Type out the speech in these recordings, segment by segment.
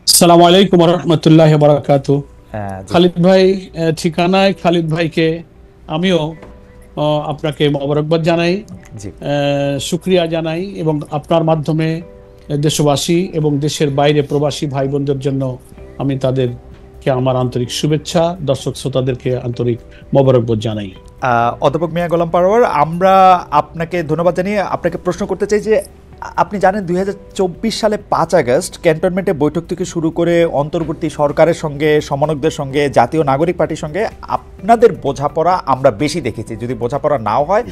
আসসালামু আলাইকুম রহমতুল্লাহ বারাকাতু। জি। খালিদ ভাই, ঠিকানায় খালিদ ভাইকে আমিও আপনাকে মোবারকবাদ জানাই, জি। শুক্রিয়া জানাই, এবং আপনার মাধ্যমে দেশবাসী এবং দেশের বাইরে প্রবাসী ভাই বোনদের জন্য আমি তাদেরকে আমার আন্তরিক শুভেচ্ছা, দর্শক শ্রোতাদেরকে আন্তরিক মোবারকবাদ জানাই। অধ্যাপক মিয়া গোলাম পারোয়ার, আমরা আপনাকে ধন্যবাদ জানিয়ে আপনাকে প্রশ্ন করতে চাই যে আপনি জানেন 2024 সালে 5 আগস্ট ক্যান্টনমেন্টে বৈঠক থেকে শুরু করে অন্তর্বর্তী সরকারের সঙ্গে, সমন্বয়কদের সঙ্গে, জাতীয় নাগরিক পার্টির সঙ্গে আপনাদের বোঝাপড়া আমরা বেশি দেখেছি। যদি বোঝাপড়া নাও হয়,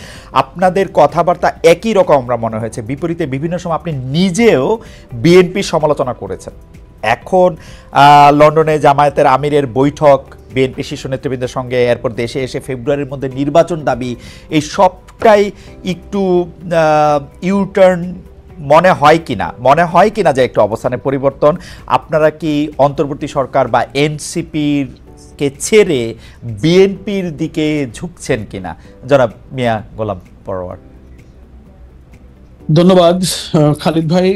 আপনাদের কথাবার্তা একই রকম আমরা মনে হয়েছে। বিপরীতে বিভিন্ন সময় আপনি নিজেও বিএনপির সমালোচনা করেছেন। এখন লন্ডনে জামায়াতের আমিরের বৈঠক, বিএনপি শীর্ষ নেতৃবৃন্দের সঙ্গে, এরপর দেশে এসে ফেব্রুয়ারির মধ্যে নির্বাচন দাবি, এই সবটাই একটু ইউটার্ন মনে হয় কিনা যে একটু অবস্থানের পরিবর্তন? আপনারা কি অন্তর্বর্তী সরকার বা এনসিপির কে ছেড়ে বিএনপির দিকে ঝুঁকছেন কিনা? জনাব মিয়া গোলাম পরোয়ার। ধন্যবাদ খালিদ ভাই।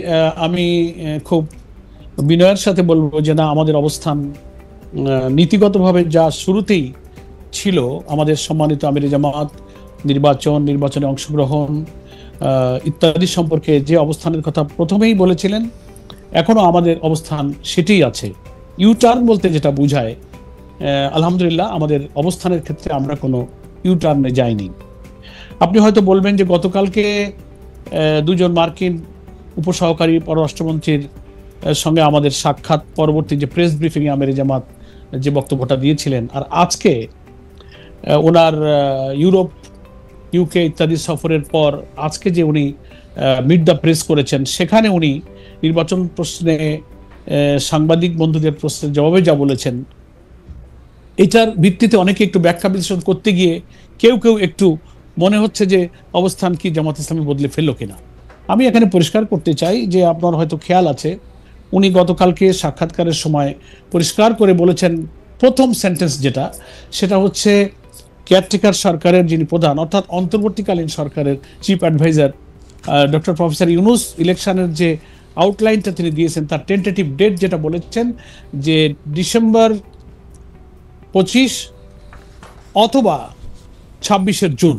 আমি খুব বিনয়ের সাথে বলবো যে না, আমাদের অবস্থান নীতিগতভাবে যা শুরুতেই ছিল, আমাদের সম্মানিত আমিরে জামাত নির্বাচনে অংশগ্রহণ ইত্যাদি সম্পর্কে যে অবস্থানের কথা প্রথমেই বলেছিলেন, এখনো আমাদের অবস্থান সেটাই আছে। ইউটার্ন বলতে যেটা বোঝায়, আলহামদুলিল্লাহ আমাদের অবস্থানের ক্ষেত্রে আমরা কোনো ইউটার্নে যাইনি। আপনি হয়তো বলবেন যে গতকালকে দুজন মার্কিন উপসহকারী পররাষ্ট্রমন্ত্রীর সঙ্গে আমাদের সাক্ষাৎ পরবর্তী যে প্রেস ব্রিফিংয়ে আমিরে জামাত যে বক্তব্যটা দিয়েছিলেন, আর আজকে ওনার ইউরোপ, ইউকে ইত্যাদি সফরের পর আজকে যে উনি মিট দ্য প্রেস করেছেন, সেখানে উনি নির্বাচন প্রশ্নে সাংবাদিক বন্ধুদের প্রশ্নের জবাবে যা বলেছেন, এটার ভিত্তিতে অনেকে একটু ব্যাখ্যা বিশ্লেষণ করতে গিয়ে কেউ কেউ একটু মনে হচ্ছে যে অবস্থান কি জামাত ইসলামী বদলে ফেললো কিনা। আমি এখানে পরিষ্কার করতে চাই যে আপনার হয়তো খেয়াল আছে, উনি গতকালকে সাক্ষাৎকারের সময় পরিষ্কার করে বলেছেন, প্রথম সেন্টেন্স যেটা, সেটা হচ্ছে কেয়ারটেকার সরকারের যিনি প্রধান, অর্থাৎ অন্তর্বর্তীকালীন সরকারের chief adviser doctor professor Yunus, ইলেকশনের যে আউটলাইনটা তিনি দিয়েছেন, তার টেন্টেটিভ ডেট যেটা বলেছেন যে ডিসেম্বর 25 অথবা 26 জুন।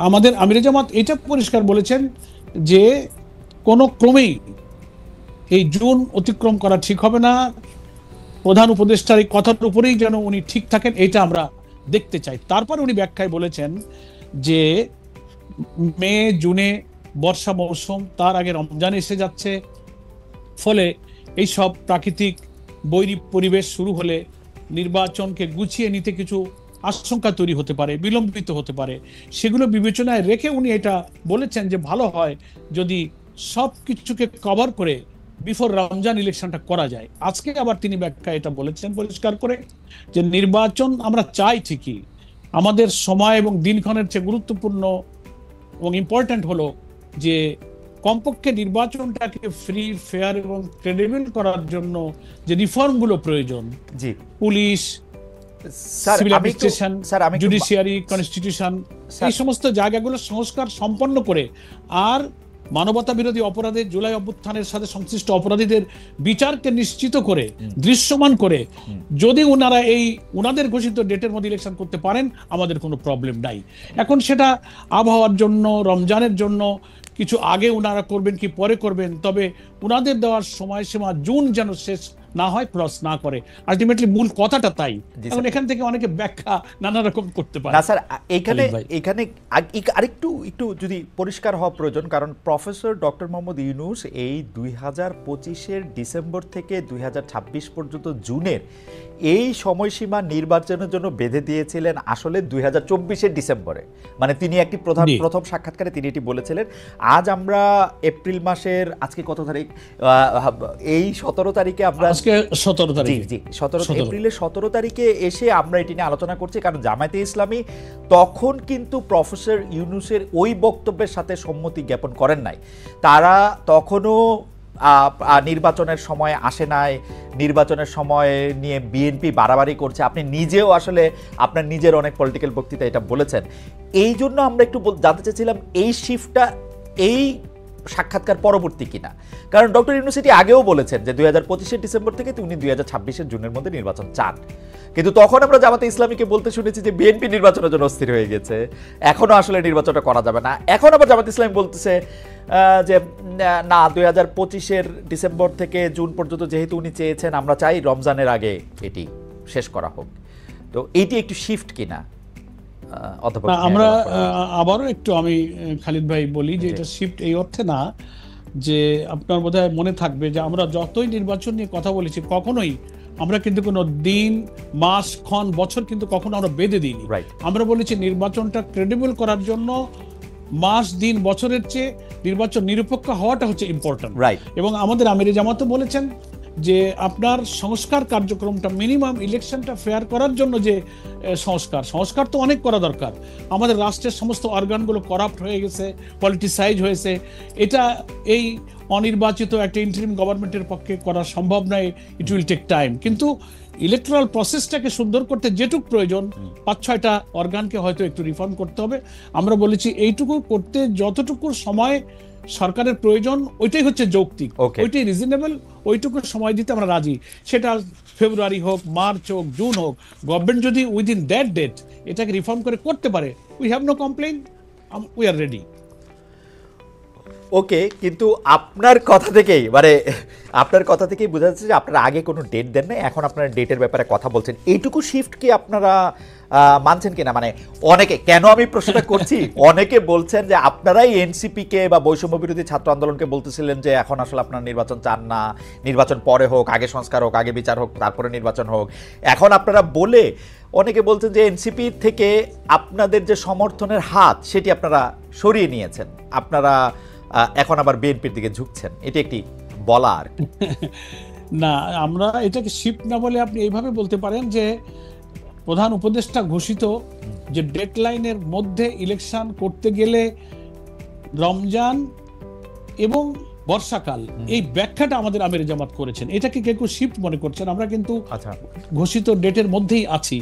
আমাদের আমিরে জামাত এটা পরিষ্কার বলেছেন যে কোনো ক্রমেই এই জুন অতিক্রম করা ঠিক হবে না। প্রধান উপদেষ্টার এই কথার উপরেই যেন উনি ঠিক থাকেন, এটা আমরা দেখতে চাই। তারপর উনি ব্যাখ্যায় বলেছেন যে মে জুনে বর্ষা মৌসুম, তার আগে রমজান এসে যাচ্ছে, ফলে এই সব প্রাকৃতিক বৈরী পরিবেশ শুরু হলে নির্বাচনকে গুছিয়ে নিতে কিছু আশঙ্কা তৈরি হতে পারে, বিলম্বিত হতে পারে। সেগুলো বিবেচনায় রেখে উনি এটা বলেছেন যে ভালো হয় যদি সব কিছুকে কভার করে বিফোর রমজান ইলেকশনটা করা যায়। আজকে আবার তিনি ব্যাখ্যা এটা বলেছেন পরিষ্কার করে যে নির্বাচন আমরা চাই ঠিকই, আমাদের সময় এবং দিনক্ষণের চেয়ে গুরুত্বপূর্ণ এবং ইম্পর্ট্যান্ট হলো যে কমপক্ষে নির্বাচনটাকে ফ্রি, ফেয়ার এবং ক্রেডিবল করার জন্য যে রিফর্মগুলো প্রয়োজন, জি পুলিশ, স্যার, সিভিল আমি একটু অ্যাডমিনিস্ট্রেশন, স্যার আমি একটু জুডিশিয়ারি, কনস্টিটিউশন, স্যার, এই সমস্ত জায়গাগুলো সংস্কার সম্পন্ন করে, আর মানবতা বিরোধী অপরাধের, জুলাই অভ্যুত্থানের সাথে সংশ্লিষ্ট অপরাধীদের বিচারকে নিশ্চিত করে, দৃশ্যমান করে যদি ওনারা এই ওনাদের ঘোষিত ডেটের মধ্যে ইলেকশন করতে পারেন, আমাদের কোনো প্রবলেম নাই। এখন সেটা আবহাওয়ার জন্য, রমজানের জন্য কিছু আগে ওনারা করবেন কি পরে করবেন, তবে ওনাদের দেওয়ার সময়সীমা জুন যেন শেষ না হয়, ক্রস না করে। আলটিমেটলি মূল কথাটা তাই। জি এখন স্যার। এখান থেকে অনেকে ব্যাখ্যা নানা রকম করতে পারে। না স্যার, এখানে খালিদ ভাই, এখানে আরেকটু একটু যদি পরিষ্কার হওয়া প্রয়োজন, কারণ প্রফেসর ডক্টর মোহাম্মদ ইউনূস এই 2025-এর ডিসেম্বর থেকে 2026 পর্যন্ত জুনের এই সময়সীমা নির্বাচনের জন্য বেঁধে দিয়েছিলেন আসলে 2024-এর ডিসেম্বরে। মানে তিনি একটি প্রথম সাক্ষাৎকারে তিনি এটি বলেছিলেন। আজ আমরা এপ্রিল মাসের আজকে কত তারিখ? এই 17 তারিখে আমরা, আজকে 17 তারিখ, জি 17 এপ্রিলের 17 তারিখে এসে আমরা এটি নিয়ে আলোচনা করছি। কারণ জামায়াতে ইসলামী তখন কিন্তু প্রফেসর ইউনূসের ওই বক্তব্যের সাথে সম্মতি জ্ঞাপন করেন নাই। তারা তখনও নির্বাচনের সময় আসে নাই, নির্বাচনের সময় নিয়ে বিএনপি বাড়াবাড়ি করছে। আপনি নিজেও আসলে আপনার নিজের অনেক পলিটিক্যাল বক্তৃতা এটা বলেছেন। এই জন্য আমরা একটু জানতে চাইছিলাম এই শিফটটা, এই সাক্ষাৎকার পরবর্তী কিনা, কারণ ডক্টর ইউনূস আগেও বলেছেন যে 2025 ডিসেম্বর থেকে উনি 2026 জুনের মধ্যে নির্বাচন চান, কিন্তু তখন আমরা জামাতে ইসলামীকে বলতে শুনেছি যে বিএনপি নির্বাচনের জন্য অস্থির হয়ে গেছে, এখনো আসলে নির্বাচনটা করা যাবে না। এখন আবার জামাতে ইসলামী বলতেছে যে না, 2025 ডিসেম্বর থেকে জুন পর্যন্ত যেহেতু উনি চেয়েছেন, আমরা চাই রমজানের আগে এটি শেষ করা হোক। তো এইটি একটু শিফট কিনা অধ্যাপক? আমরা আবারও একটু আমি খালিদ ভাই বলি যে এটা শিফট এই অর্থে না, যে আপনার বোধহয় মনে থাকবে যে আমরা যতই নির্বাচন নিয়ে কথা বলেছি কখনোই আমরা কিন্তু কোনো দিন, মাস, ক্ষণ, বছর কিন্তু কখনো আমরা বেঁধে দিইনি। আমরা বলেছি নির্বাচনটা ক্রেডিবল করার জন্য মাস, দিন, বছরের চেয়ে নির্বাচন নিরপেক্ষ হওয়াটা হচ্ছে ইম্পর্টেন্ট। এবং আমাদের আমিরে জামাতও বলেছেন যে আপনার সংস্কার কার্যক্রমটা মিনিমাম ইলেকশনটা ফেয়ার করার জন্য যে সংস্কার তো অনেক করা দরকার। আমাদের রাষ্ট্রের সমস্ত অর্গানগুলো করাপ্ট হয়ে গেছে, পলিটিসাইজ হয়েছে। এটা এই অনির্বাচিত একটা ইন্টারিম গভর্নমেন্টের পক্ষে করা সম্ভব নয়, ইট উইল টেক টাইম। কিন্তু ইলেকট্রাল প্রসেসটাকে সুন্দর করতে যেটুকু প্রয়োজন 5-6টা অর্গানকে হয়তো একটু রিফর্ম করতে হবে। আমরা বলেছি এইটুকু করতে যতটুকু সময় সরকারের প্রয়োজন ওইটাই হচ্ছে যৌক্তিক, ওইটাই রিজনেবল, ওইটুকু সময় দিতে আমরা রাজি। সেটা ফেব্রুয়ারি হোক, মার্চ হোক, জুন হোক, গভর্নমেন্ট যদি উইদিন দ্যাট ডেট এটাকে রিফর্ম করে করতে পারে, we have no complain, we are ready. Okay, কিন্তু আপনার কথা থেকেই বোঝা যাচ্ছে যে আপনারা আগে কোনো ডেট দেন না, এখন আপনারা ডেটের ব্যাপারে কথা বলছেন। এইটুকু শিফট কি আপনারা মানছেন কিনা? মানে অনেকে, কেন আমি প্রশ্নটা করছি, অনেকে বলছেন যে আপনারাই এনসিপি কে বা বৈষম্য বিরোধী ছাত্র আন্দোলনকে বলতেছিলেন যে এখন আসলে আপনারা নির্বাচন চান না, নির্বাচন পরে হোক, আগে সংস্কার হোক, আগে বিচার হোক, তারপরে নির্বাচন হোক। এখন আপনারা বলে অনেকে বলছেন যে এনসিপি থেকে আপনাদের যে সমর্থনের হাত সেটি আপনারা সরিয়ে নিয়েছেন, আপনারা এখন আবার বিএনপির দিকে ঝুঁকছেন। এটি একটি বলা আর না, আমরা এটাকে শিফট না বলে আপনি এইভাবে বলতে পারেন যে প্রধান উপদেষ্টা ঘোষিত যে ডেডলাইনের মধ্যে ইলেকশন করতে গেলে রমজান এবং বর্ষাকাল, এই ব্যাখ্যাটা আমাদের আমিরে জামাত করেছেন। এটাকে কেউ শিফট মনে করছেন, আমরা কিন্তু ঘোষিত ডেটের মধ্যেই আছি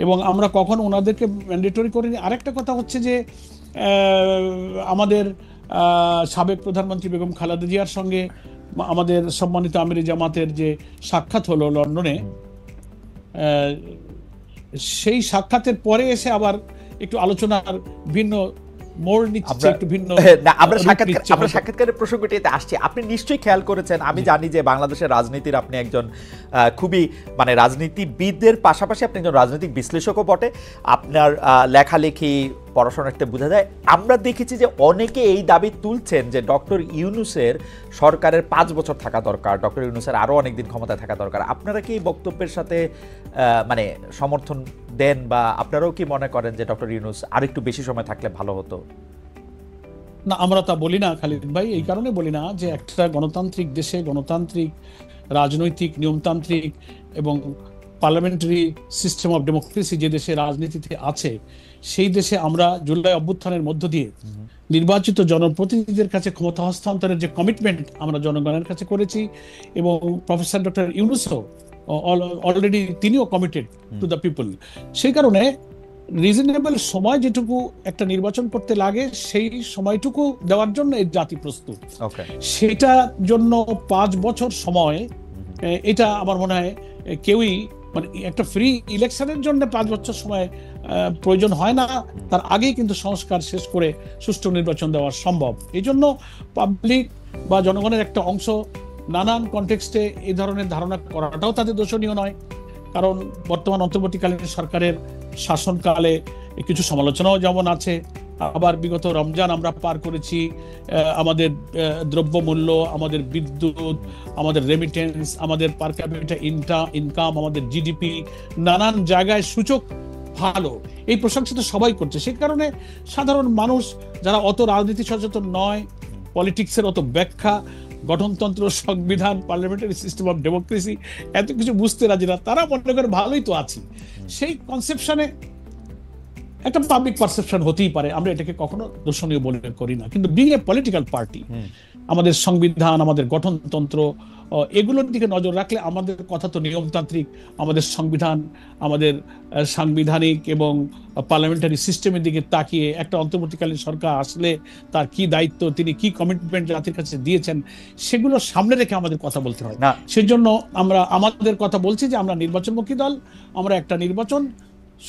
এবং আমরা কখনো ওনাদেরকে ম্যান্ডেটরি করিনি। আরেকটা কথা হচ্ছে যে আমাদের সাবেক প্রধানমন্ত্রী বেগম খালেদা জিয়ার সঙ্গে আমাদের সম্মানিত আমিরে জামাতের যে সাক্ষাৎ হলো লন্ডনে, সেই সাক্ষাতের পরে এসে আবার একটু আলোচনার ভিন্ন মোড় নিচ্ছে, একটু ভিন্ন। আমরা সাক্ষাৎকারের প্রসঙ্গটিতে আসছি। আপনি নিশ্চয়ই খেয়াল করেছেন, আমি জানি যে বাংলাদেশের রাজনীতির আপনি একজন খুবই মানে রাজনীতিবিদদের পাশাপাশি আপনি একজন রাজনৈতিক বিশ্লেষকও বটে। আপনার লেখালেখি, পড়াশোনাতে বোঝা যায়। আমরা দেখেছি যে অনেকে এই দাবি তুলছেন যে ডক্টর ইউনূসের সরকারের 5 বছর থাকা দরকার, ডক্টর ইউনূসের আরও অনেকদিন ক্ষমতায় থাকা দরকার। আপনারা কি এই বক্তব্যের সাথে মানে সমর্থন দেন, বা আপনারাও কি মনে করেন যে ডক্টর ইউনূস আরেকটু বেশি সময় থাকলে ভালো হতো? না, আমরা তা বলি না খালিদ ভাই। এই কারণে বলি না যে একটা গণতান্ত্রিক দেশে, গণতান্ত্রিক রাজনৈতিক নিয়মতান্ত্রিক এবং পার্লামেন্টারি সিস্টেম অফ ডেমোক্রেসি যে দেশে রাজনীতিতে আছে, সেই দেশে আমরা জুলাই অভ্যুত্থানের মধ্য দিয়ে নির্বাচিত জনপ্রতিনিধিদের কাছে ক্ষমতা হস্তান্তরের যে কমিটমেন্ট আমরা জনগণের কাছে করেছি, এবং প্রফেসর ডক্টর ইউনূসও অলরেডি তিনিও কমিটেড টু দ্য পিপল। সেই কারণে রিজনেবল সময় যেটুকু একটা নির্বাচন করতে লাগে সেই সময়টুকু দেওয়ার জন্য এই জাতি প্রস্তুত। সেটার জন্য 5 বছর সময়, এটা আমার মনে হয় কেউই, মানে একটা ফ্রি ইলেকশনের জন্য 5 বছর সময় প্রয়োজন হয় না, তার আগেই কিন্তু সংস্কার শেষ করে সুষ্ঠু নির্বাচন দেওয়া সম্ভব। এই জন্য পাবলিক বা জনগণের একটা অংশ নানান কনটেক্সটে এই ধরনের ধারণা করাটাও তাদের দোষণীয় নয়, কারণ বর্তমান অন্তর্বর্তীকালীন সরকারের শাসনকালে কিছু সমালোচনাও যেমন আছে। আবার বিগত রমজান আমরা পার করেছি, আমাদের দ্রব্যমূল্য, আমাদের বিদ্যুৎ, আমাদের রেমিটেন্স, আমাদের পার ক্যাপিটা ইনকাম, আমাদের জিডিপি, নানান জায়গায় সূচক ভালো, এই প্রশংসা তো সবাই করছে। সেই কারণে সাধারণ মানুষ যারা অত রাজনীতি সচেতন নয়, পলিটিক্সের অত ব্যাখ্যা, গঠনতন্ত্র, সংবিধান, পার্লামেন্টারি সিস্টেম অফ ডেমোক্রেসি এত কিছু বুঝতে রাজি না, তারা মনে করে ভালোই তো আছি। সেই কনসেপশনে একটা পাবলিক পারসেপশন হতেই পারে, আমরা এটাকে কখনো দর্শনীয় বলে করি না। কিন্তু বিং এ পলিটিক্যাল পার্টি, আমাদের সংবিধান, আমাদের গঠনতন্ত্র, এগুলোর দিকে নজর রাখলে আমাদের কথা তো নিয়মতান্ত্রিক, আমাদের সংবিধান, আমাদের সাংবিধানিক এবং পার্লামেন্টারি সিস্টেমের দিকে তাকিয়ে একটা অন্তর্বর্তীকালীন সরকার আসলে তার কি দায়িত্ব, তিনি কি কমিটমেন্ট জাতির কাছে দিয়েছেন, সেগুলো সামনে রেখে আমাদের কথা বলতে হয়। সেজন্য আমরা আমাদের কথা বলছি যে আমরা নির্বাচনমুখী দল, আমরা একটা নির্বাচন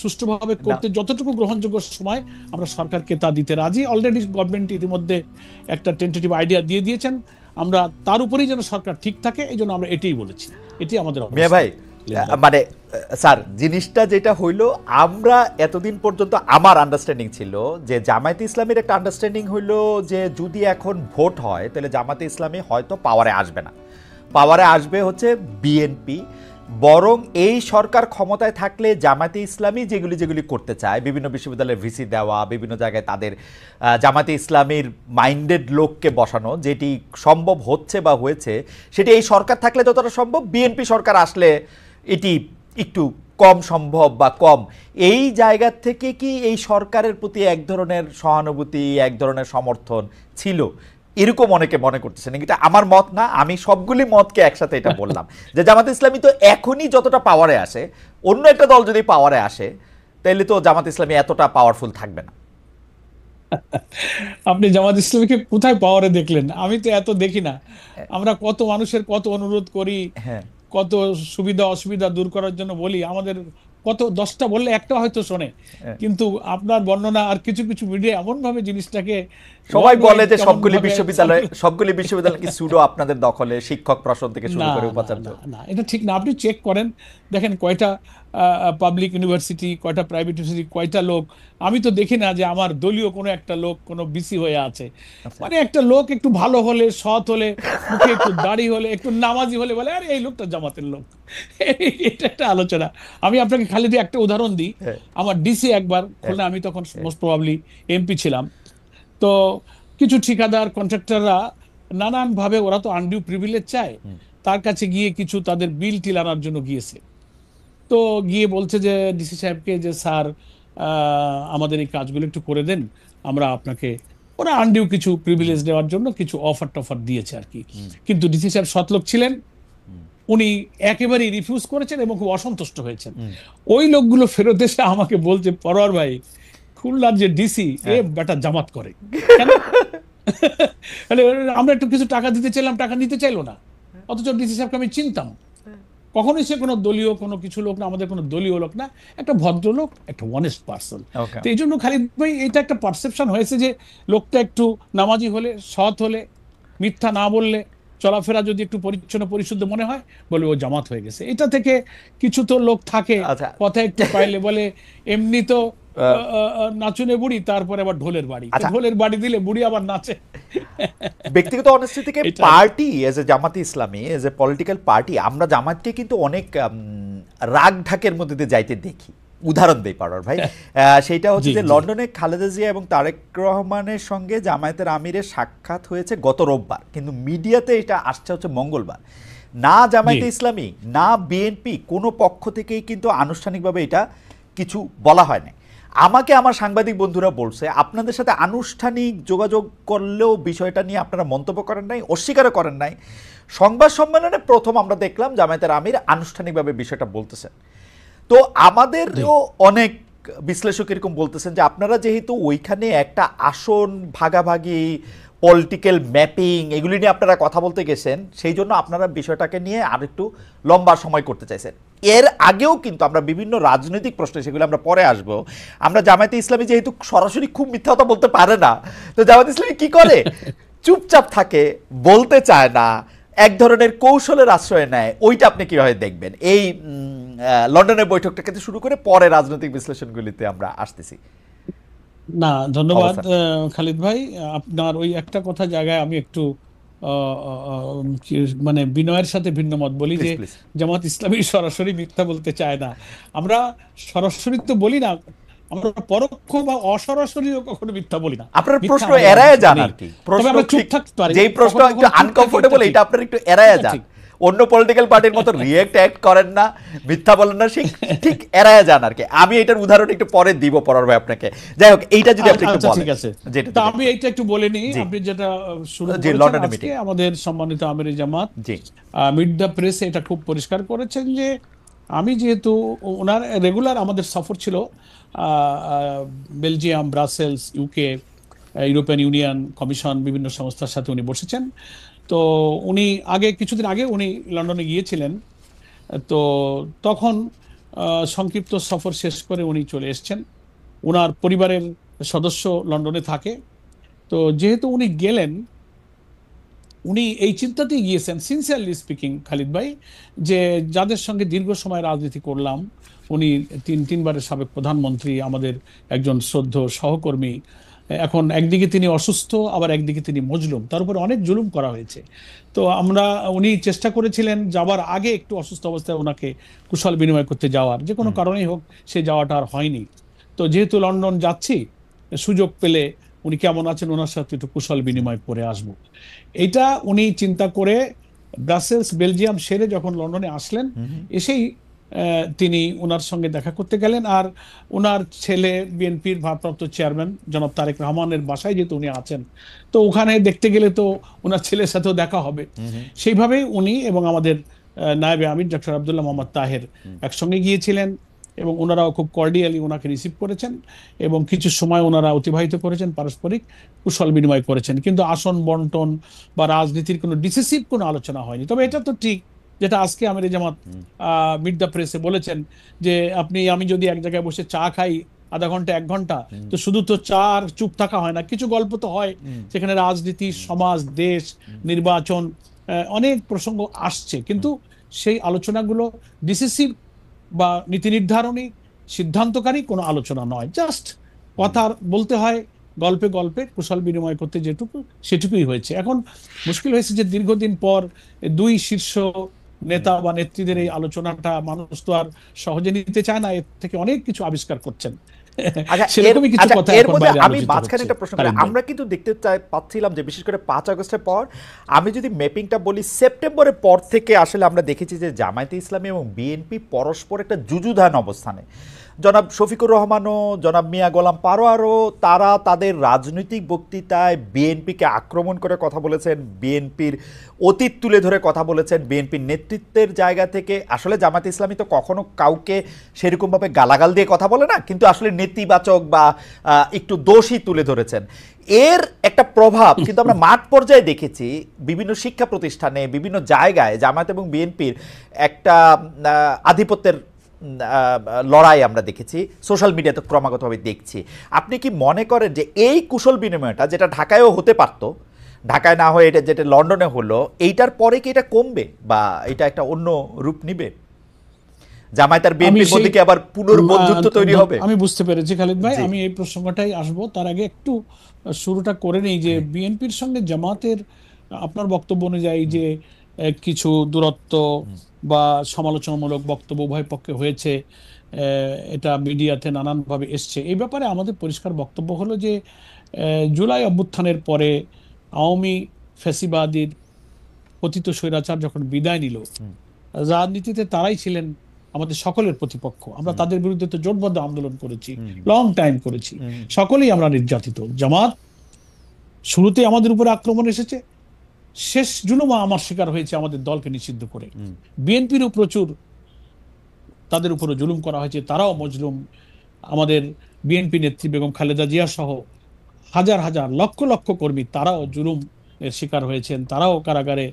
সুষ্ঠুভাবে করতে যতটুকু গ্রহণযোগ্য সময় আমরা সরকারকে তা দিতে রাজি। অলরেডি গভর্নমেন্ট ইতিমধ্যে একটা টেন্টেটিভ আইডিয়া দিয়ে দিয়েছেন, আমরা তার উপরেই যেন সরকার ঠিক থাকে, এই জন্য আমরা এটাই বলেছি, এটি আমাদের মিয়া ভাই। মানে স্যার, জিনিসটা যেটা হইলো, আমরা এতদিন পর্যন্ত আমার আন্ডারস্ট্যান্ডিং ছিল যে জামায়াতে ইসলামের একটা আন্ডারস্ট্যান্ডিং হইলো যে যদি এখন ভোট হয় তাহলে জামায়াতে ইসলামী হয়তো পাওয়ারে আসবে না, পাওয়ারে আসবে হচ্ছে বিএনপি। বরং এই সরকার ক্ষমতায় থাকলে জামায়াতে ইসলামী যেগুলি করতে চায়, বিভিন্ন বিশ্ববিদ্যালয়ে ভিসি দেওয়া, বিভিন্ন জায়গায় তাদের জামায়াতে ইসলামীর মাইন্ডেড লোককে বসানো, যেটি সম্ভব হচ্ছে বা হয়েছে, সেটি এই সরকার থাকলে যতটা সম্ভব, বিএনপি সরকার আসলে এটি একটু কম সম্ভব বা কম। এই জায়গা থেকে কি এই সরকারের প্রতি এক ধরনের সহানুভূতি, এক ধরনের সমর্থন ছিল, এরকম অনেকে মনে করতেছেন? এটা আমার মত না, আমি সবগুলি মতকে একসাথে এটা বললাম যে জামাত ইসলামী তো এখনই যতটা পাওয়ারে আসে, অন্য একটা দল যদি পাওয়ারে আসে তাহলে তো জামাত ইসলামী এতটা পাওয়ারফুল থাকবে না। আপনি জামাত ইসলামীকে কোথায় পাওয়ারে দেখলেন? আমি তো এত দেখি না। আমরা কত মানুষের কত অনুরোধ করি, কত সুবিধা অসুবিধা দূর করার জন্য বলি, আমাদের কত 10টা বললে একটা হয়তো শোনে, কিন্তু আপনার বর্ণনা আর কিছু কিছু মিডিয়া এমন ভাবে জিনিসটাকে সবাই বলে যে সবগুলি বিশ্ববিদ্যালয় কি সুডো আপনাদের দখলে, শিক্ষক প্রশাসন থেকে শুরু করে উপাচার্য। না, এটা ঠিক না। আপনি চেক করেন, দেখেন কয়টা পাবলিক ইউনিভার্সিটি, কয়টা প্রাইভেট ইউনিভার্সিটি, কয়টা লোক। আমি তো দেখি না যে আমার দলীয় কোনো একটা লোক কোনো বিসি হয়ে আছে। মানে একটা লোক একটু ভালো হলে, সৎ হলে, মুখে একটু দাড়ি হলে, একটু নামাজি হলে বলে আরে এই লোকটা জামাতের লোক। এটা একটা আলোচনা। আমি আপনাকে খালি দিয়ে একটা উদাহরণ দিই। আমার ডিসি একবার খুলনা, আমি তখন মোস্ট প্রবাবলি এমপি ছিলাম, তো কিছু ঠিকাদার কন্ট্রাক্টররা নানানভাবে, ওরা তো আনডিউ প্রিভিলেজ চায়, তার কাছে গিয়ে কিছু তাদের বিল টিল আনার জন্য গিয়েছে। তো গিয়ে বলছে যে ডিসি সাহেবকে যে স্যার আমাদের এই কাজগুলো একটু করে দেন, আমরা আপনাকে, ওরা আনডিউ কিছু প্রিভিলেজ দেওয়ার জন্য কিছু অফার টফার দিয়েছে আর কি। কিন্তু ডিসি সাহেব সৎলোক ছিলেন, উনি একেবারেই রিফিউজ করেছেন এবং খুব অসন্তুষ্ট হয়েছেন। ওই লোকগুলো ফেরত এসে আমাকে বলছে, পরোয়ার ভাই, খুলনার যে ডিসি এ বেটা জামাত করে। আমরা একটু কিছু টাকা দিতে চাইলাম, টাকা নিতে চাইলো না, অথচ ডিসি সাহেবকে আমি চিনতাম। কখনোই সে কোনো দলীয় কোনো কিছু লোক না, আমাদের কোনো দলীয় লোক না, একটা ভদ্রলোক, একটা অনেস্ট পার্সন। তো এই জন্য খালিদ ভাই, এটা একটা পারসেপশন হয়েছে যে লোকটা একটু নামাজি হলে, সৎ হলে, মিথ্যা না বললে, চলাফেরা যদি একটু পরিচ্ছন্ন পরিশুদ্ধ মনে হয়, বলে ও জামাত হয়ে গেছে। এটা থেকে কিছু তো লোক থাকে, কথা একটু পাইলে বলে এমনি তো নাচুনে বুড়ি, তারপরে আবার ঢোলের বাড়ি, ঢোলের বাড়ি দিলে বুড়ি আবার নাচে। ব্যক্তিগত অনেস্টি থেকে পার্টি এজ এ জামাতে ইসলামী, এজ এ পলিটিক্যাল পার্টি, আমরা জামাতকে কিন্তু অনেক রাগ ঢাকের মধ্যে দিয়ে যাইতে দেখি। উদাহরণ দেই পারর ভাই, সেইটা হচ্ছে যে লন্ডনে খালেদা জিয়া এবং তারেক রহমানের সঙ্গে জামায়াতের আমিরের সাক্ষাৎ হয়েছে গত রোববার, কিন্তু মিডিয়াতে এটা আসছে হচ্ছে মঙ্গলবার। না জামায়াতে ইসলামী না বিএনপি কোনো পক্ষ থেকেই কিন্তু আনুষ্ঠানিকভাবে এটা কিছু বলা হয় না। আমাকে আমার সাংবাদিক বন্ধুরা বলছে, আপনাদের সাথে আনুষ্ঠানিক যোগাযোগ করলেও বিষয়টা নিয়ে আপনারা মন্তব্য করেন নাই, অস্বীকারও করেন নাই। সংবাদ সম্মেলনে প্রথম আমরা দেখলাম জামায়াতের আমির আনুষ্ঠানিকভাবে বিষয়টা বলতেছেন। তো আমাদেরও অনেক বিশ্লেষক এরকম বলতেছেন যে আপনারা যেহেতু ওইখানে একটা আসন ভাগাভাগি, পলিটিক্যাল ম্যাপিং, এগুলি নিয়ে আপনারা কথা বলতে গেছেন, সেই জন্য আপনারা বিষয়টাকে নিয়ে আর একটু লম্বা সময় করতে চাইছেন। এর আগেও কিন্তু আমরা বিভিন্ন রাজনৈতিক প্রশ্নে, সেগুলো আমরা পরে আসবো, আমরা জামায়াতে ইসলামী যেহেতু সরাসরি খুব মিথ্যা কথা বলতে পারে না, তো জামায়াতে ইসলামী কি করে, চুপচাপ থাকে, বলতে চায় না, এক ধরনের কৌশলের আশ্রয় নেয়। ওইটা আপনি কিভাবে দেখবেন? এই লন্ডনের বৈঠকটাকে শুরু করে পরে রাজনৈতিক বিশ্লেষণগুলিতে আমরা আসতেছি। না, ধন্যবাদ খালিদ ভাই। আপনার ওই একটা কথা জায়গায় আমি একটু মানে বিনয়ের সাথে ভিন্ন মত বলি যে জামাত ইসলামী সরাসরি মিথ্যা বলতে চায় না। আমরা সরাসরি তো বলি না, আমরা পরোক্ষ বা অসরাসরিও কখনো মিথ্যা বলি না। আপনার প্রশ্ন এড়ায় যান আর কি, প্রশ্ন চুপ থাকতে পারি, যেই প্রশ্ন একটু আনকমফোর্টেবল, এটা আপনার একটু এড়ায় যান। অন্য পলিটিক্যাল পার্টির মতো রিয়েক্ট অ্যাক্ট করেন না, মিথ্যা বলেন না, ঠিক এড়ায় যান আর কি। আমি এটার উদাহরণ একটু পরে দিব পরার ভাই আপনাকে। যাই হোক, এইটা যদি আপনি একটু বলেন। ঠিক আছে, তো আমি এইটা একটু বলে নিই। আপনি যেটা শুরু করেছেন আজকে আমাদের সম্মানিত আমিরে জামাত মিট দ্য প্রেস এটা খুব পরিষ্কার করেছেন যে আমি যেহেতু ওনার রেগুলার আমাদের সফর ছিল Belgium, Brussels, UK, European union, commission, বিভিন্ন সংস্থার সাথে উনি বসেছেন। তো উনি কিছুদিন আগে উনি লন্ডনে গিয়েছিলেন। তো তখন সংক্ষিপ্ত সফর শেষ করে উনি চলে এসছেন। ওনার পরিবারের সদস্য লন্ডনে থাকে। তো যেহেতু উনি গেলেন, উনি এই চিন্তাতেই গিয়েছেন, সিনসিয়ারলি স্পিকিং খালিদ ভাই, যে যাদের সঙ্গে দীর্ঘ সময় রাজনীতি করলাম, উনি তিনবারের সাবেক প্রধানমন্ত্রী, আমাদের একজন শ্রদ্ধ সহকর্মী, এখন একদিকে তিনি অসুস্থ, আবার একদিকে তিনি মজলুম, তার উপরে অনেক জুলুম করা হয়েছে। তো উনি চেষ্টা করেছিলেন যাবার আগে একটু অসুস্থ অবস্থায় ওনাকে কুশল বিনিময় করতে যাওয়ার, যে কোনো কারণেই হোক সে যাওয়াটা আর হয়নি। তো যেহেতু লন্ডন যাচ্ছি, সুযোগ পেলে উনি কেমন আছেন ওনার সাথে একটু কুশল বিনিময় করে আসবো, এটা উনি চিন্তা করে ব্রাসেলস, বেলজিয়াম সেরে যখন লন্ডনে আসলেন, এসেই তিনি ওনার সঙ্গে দেখা করতে গেলেন। আর ওনার ছেলে বিএনপির ভারপ্রাপ্ত চেয়ারম্যান জনাব তারেক রহমানের বাসায় যেহেতু উনি আছেন, তো ওখানে দেখতে গেলে তো ওনার ছেলের সাথেও দেখা হবে। সেইভাবেই উনি এবং আমাদের নায়েবে আমির ডক্টর আব্দুল্লাহ মোহাম্মদ তাহের একসঙ্গে গিয়েছিলেন, এবং ওনারাও খুব কর্ডিয়ালি ওনাকে রিসিভ করেছেন এবং কিছু সময় ওনারা অতিবাহিত করেছেন, পারস্পরিক কুশল বিনিময় করেছেন। কিন্তু আসন বন্টন বা রাজনীতির কোনো ডিসিসিভ কোনো আলোচনা হয়নি। তবে এটা তো ঠিক, যেটা আজকে আমিরে জামাত মিট দ্য প্রেসে বলেছেন, যে আমি যদি এক জায়গায় বসে চা খাই আধা ঘন্টা 1 ঘন্টা, তো শুধু তো চা আর চুপ থাকা হয় না, কিছু গল্প তো হয় সেখানে, রাজনীতি, সমাজ, দেশ, নির্বাচন, অনেক প্রসঙ্গ আসছে। কিন্তু সেই আলোচনাগুলো ডিসিসিভ বা নীতি নির্ধারণী, সিদ্ধান্তকারী কোনো আলোচনা নয়, জাস্ট কথা বলতে হয়, গল্পে গল্পে কুশল বিনিময় করতে যেটুকু সেটুকুই হয়েছে। এখন মুশকিল হয়েছে যে দীর্ঘদিন পর দুই শীর্ষ নেতা বা নেত্রীদের এই আলোচনাটা মানুষ তো আর সহজে নিতে চায় না, এর থেকে অনেক কিছু আবিষ্কার করছেন। সেরকমই কিছু কথা এখন বাইরে আমি মাঝখানে একটা প্রশ্ন করি। আমরা কিন্তু দেখতে পাচ্ছিলাম যে বিশেষ করে 5 আগস্টের পর, আমি যদি ম্যাপিংটা বলি, সেপ্টেম্বরের পর থেকে আসলে আমরা দেখেছি যে জামায়াতে ইসলামী এবং বিএনপি পরস্পর একটা যুযুধান অবস্থানে। জনাব শফিকুর রহমানও, জনাব মিয়া গোলাম পারোয়ারও, তারা তাদের রাজনৈতিক বক্তৃতায় বিএনপিকে আক্রমণ করে কথা বলেছেন, বিএনপির অতীত তুলে ধরে কথা বলেছেন, বিএনপির নেতৃত্বের জায়গা থেকে। আসলে জামায়াতে ইসলামী তো কখনো কাউকে সেরকমভাবে গালাগাল দিয়ে কথা বলে না, কিন্তু আসলে নেতিবাচক বা একটু দোষই তুলে ধরেছেন। এর একটা প্রভাব কিন্তু আমরা মাঠ পর্যায়ে দেখেছি, বিভিন্ন শিক্ষা প্রতিষ্ঠানে, বিভিন্ন জায়গায় জামায়াত এবং বিএনপির একটা আধিপত্যের লড়াই আমরা দেখেছি, সোশ্যাল মিডিয়াতে ক্রমাগতভাবে দেখছি। আপনি কি মনে করেন যে এই কুশল বিনিময়টা, যেটা ঢাকায়ও হতে পারত, ঢাকায় না হয়ে এটা যেটা লন্ডনে হলো, এইটার পরে কি এটা কমবে বা এটা একটা অন্য রূপ নিবে? জামায়াত আর বিএনপির মধ্যে কি আবার পুনর্বন্ধুত্ব তৈরি হবে? আমি বুঝতে পেরেছি খালিদ ভাই, আমি এই প্রসঙ্গটাই আসবো। তার আগে একটু শুরুটা করে নেই যে বিএনপির সঙ্গে জামাতের আপনার বক্তব্য অনুযায়ী যে কিছু দূরত্ব বা সমালোচনামূলক বক্তব্য উভয় পক্ষে হয়েছে, এটা মিডিয়াতে নানানভাবে এসছে। এই ব্যাপারে আমাদের পরিষ্কার বক্তব্য হলো যে জুলাই অভ্যুত্থানের পরে আওয়ামী ফ্যাসিবাদীর পতিত স্বৈরাচার যখন বিদায় নিল, রাজনীতিতে তারাই ছিলেন আমাদের সকলের প্রতিপক্ষ। আমরা তাদের বিরুদ্ধে তো জোটবদ্ধ আন্দোলন করেছি, লং টাইম করেছি, সকলেই আমরা নির্যাতিত। জামাত শুরুতে আমাদের উপরে আক্রমণ এসেছে, শেষ জুলুমা আমার শিকার হয়েছে আমাদের দলকে নিষিদ্ধ করে। বিএনপিরও প্রচুর তাদের উপরে জুলুম করা হয়েছে, তারাও মজলুম। আমাদের বিএনপি নেত্রী বেগম খালেদা জিয়া সহ হাজার হাজার লক্ষ লক্ষ কর্মী তারাও জুলুম শিকার হয়েছেন, তারাও কারাগারে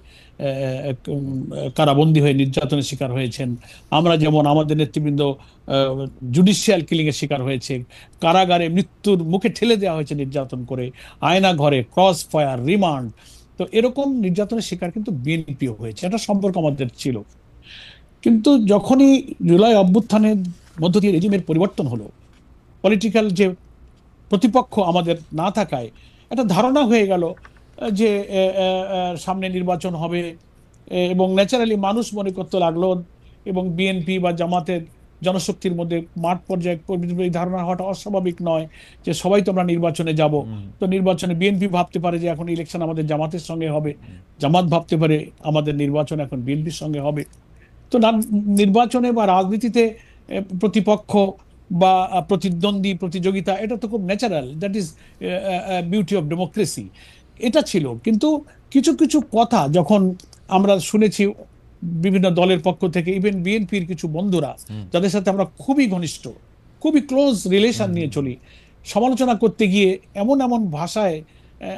কারাবন্দী হয়ে নির্যাতনের শিকার হয়েছেন। আমরা যেমন আমাদের নেতৃবৃন্দ জুডিশিয়াল কিলিং এর শিকার হয়েছে, কারাগারে মৃত্যুর মুখে ঠেলে দেওয়া হয়েছে নির্যাতন করে, আয়না ঘরে, ক্রস ফায়ার, রিমান্ড। তো এরকম নির্যাতনের শিকার কিন্তু বিএনপিও হয়েছে, এটা সম্পর্ক আমাদের ছিল। কিন্তু যখনই জুলাই অভ্যুত্থানের মধ্য দিয়ে রেজিমের পরিবর্তন হলো, পলিটিক্যাল যে প্রতিপক্ষ আমাদের না থাকায় একটা ধারণা হয়ে গেল যে সামনে নির্বাচন হবে, এবং ন্যাচারালি মানুষ মনে করতে লাগলো, এবং বিএনপি বা জামাতের জনশক্তির মধ্যে মাঠ পর্যায়ে কর্মীদের এই ধারণা হওয়াটা অস্বাভাবিক নয় যে সবাই তো আমরা নির্বাচনে যাব। তো নির্বাচনে বিএনপি ভাবতে পারে যে এখন ইলেকশন আমাদের জামাতের সঙ্গে হবে, জামাত ভাবতে পারে আমাদের নির্বাচন এখন বিএনপির সঙ্গে হবে। তো নির্বাচনে বা রাজনীতিতে প্রতিপক্ষ বা প্রতিদ্বন্দ্বী প্রতিযোগিতা এটা তো খুব natural, that is beauty of democracy. এটা ছিল, কিন্তু কিছু কিছু কথা যখন আমরা শুনেছি বিভিন্ন দলের পক্ষ থেকে, ইভেন বিএনপির কিছু বন্ধুরা যাদের সাথে আমরা খুবই ঘনিষ্ঠ, খুবই ক্লোজ রিলেশন নিয়ে চলি, সমালোচনা করতে গিয়ে এমন এমন ভাষায়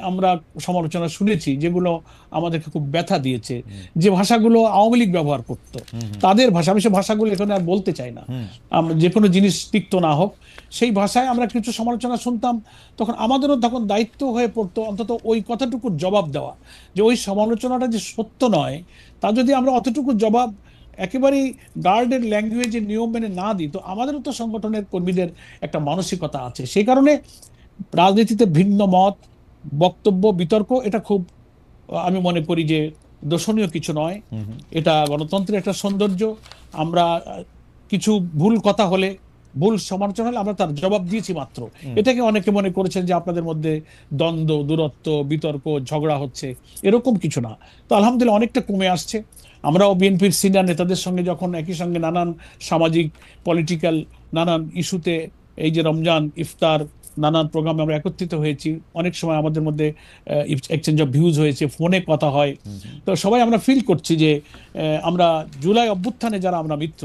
আমরা সমালোচনা শুনেছি যেগুলো আমাদেরকে খুব ব্যথা দিয়েছে, যে ভাষাগুলো আওয়ামী লীগ ব্যবহার করতো, তাদের ভাষা। আমি সে ভাষাগুলো এখানে আর বলতে চাই না, আমরা যে কোনো জিনিস তিক্ত না হোক, সেই ভাষায় আমরা কিছু সমালোচনা শুনতাম। তখন আমাদেরও তখন দায়িত্ব হয়ে পড়তো অন্তত ওই কথাটুকুর জবাব দেওয়া, যে ওই সমালোচনাটা যে সত্য নয়, তা যদি আমরা অতটুকু জবাব একেবারেই গার্ডের ল্যাঙ্গুয়েজে নিয়ম মেনে না দিই, তো আমাদেরও তো সংগঠনের কর্মীদের একটা মানসিকতা আছে। সেই কারণে রাজনীতিতে ভিন্ন মত, বক্তব্য, বিতর্ক এটা খুব, আমি মনে করি যে দর্শনীয় কিছু নয়। এটা গণতন্ত্রের একটা সৌন্দর্য। আমরা কিছু ভুল কথা হলে, ভুল সমালোচনা হলে আমরা তার জবাব দিয়েছি মাত্র। এটাকে অনেকে মনে করেছেন যে আপনাদের মধ্যে দ্বন্দ্ব, দূরত্ব, বিতর্ক, ঝগড়া হচ্ছে, এরকম কিছু না। তো আলহামদুলিল্লাহ অনেকটা কমে আসছে। আমরাও বিএনপির সিনিয়র নেতাদের সঙ্গে যখন একই সঙ্গে নানান সামাজিক, পলিটিক্যাল নানান ইস্যুতে, এই যে রমজান, ইফতার, নানান প্রোগ্রামে আমরা একত্রিত হয়েছি, অনেক সময় আমাদের মধ্যে এক্সচেঞ্জ অফ ভিউজ হয়েছে, ফোনে কথা হয়। তো সবাই আমরা ফিল করছি যে আমরা জুলাই অভ্যুত্থানে যারা আমরা মিত্র,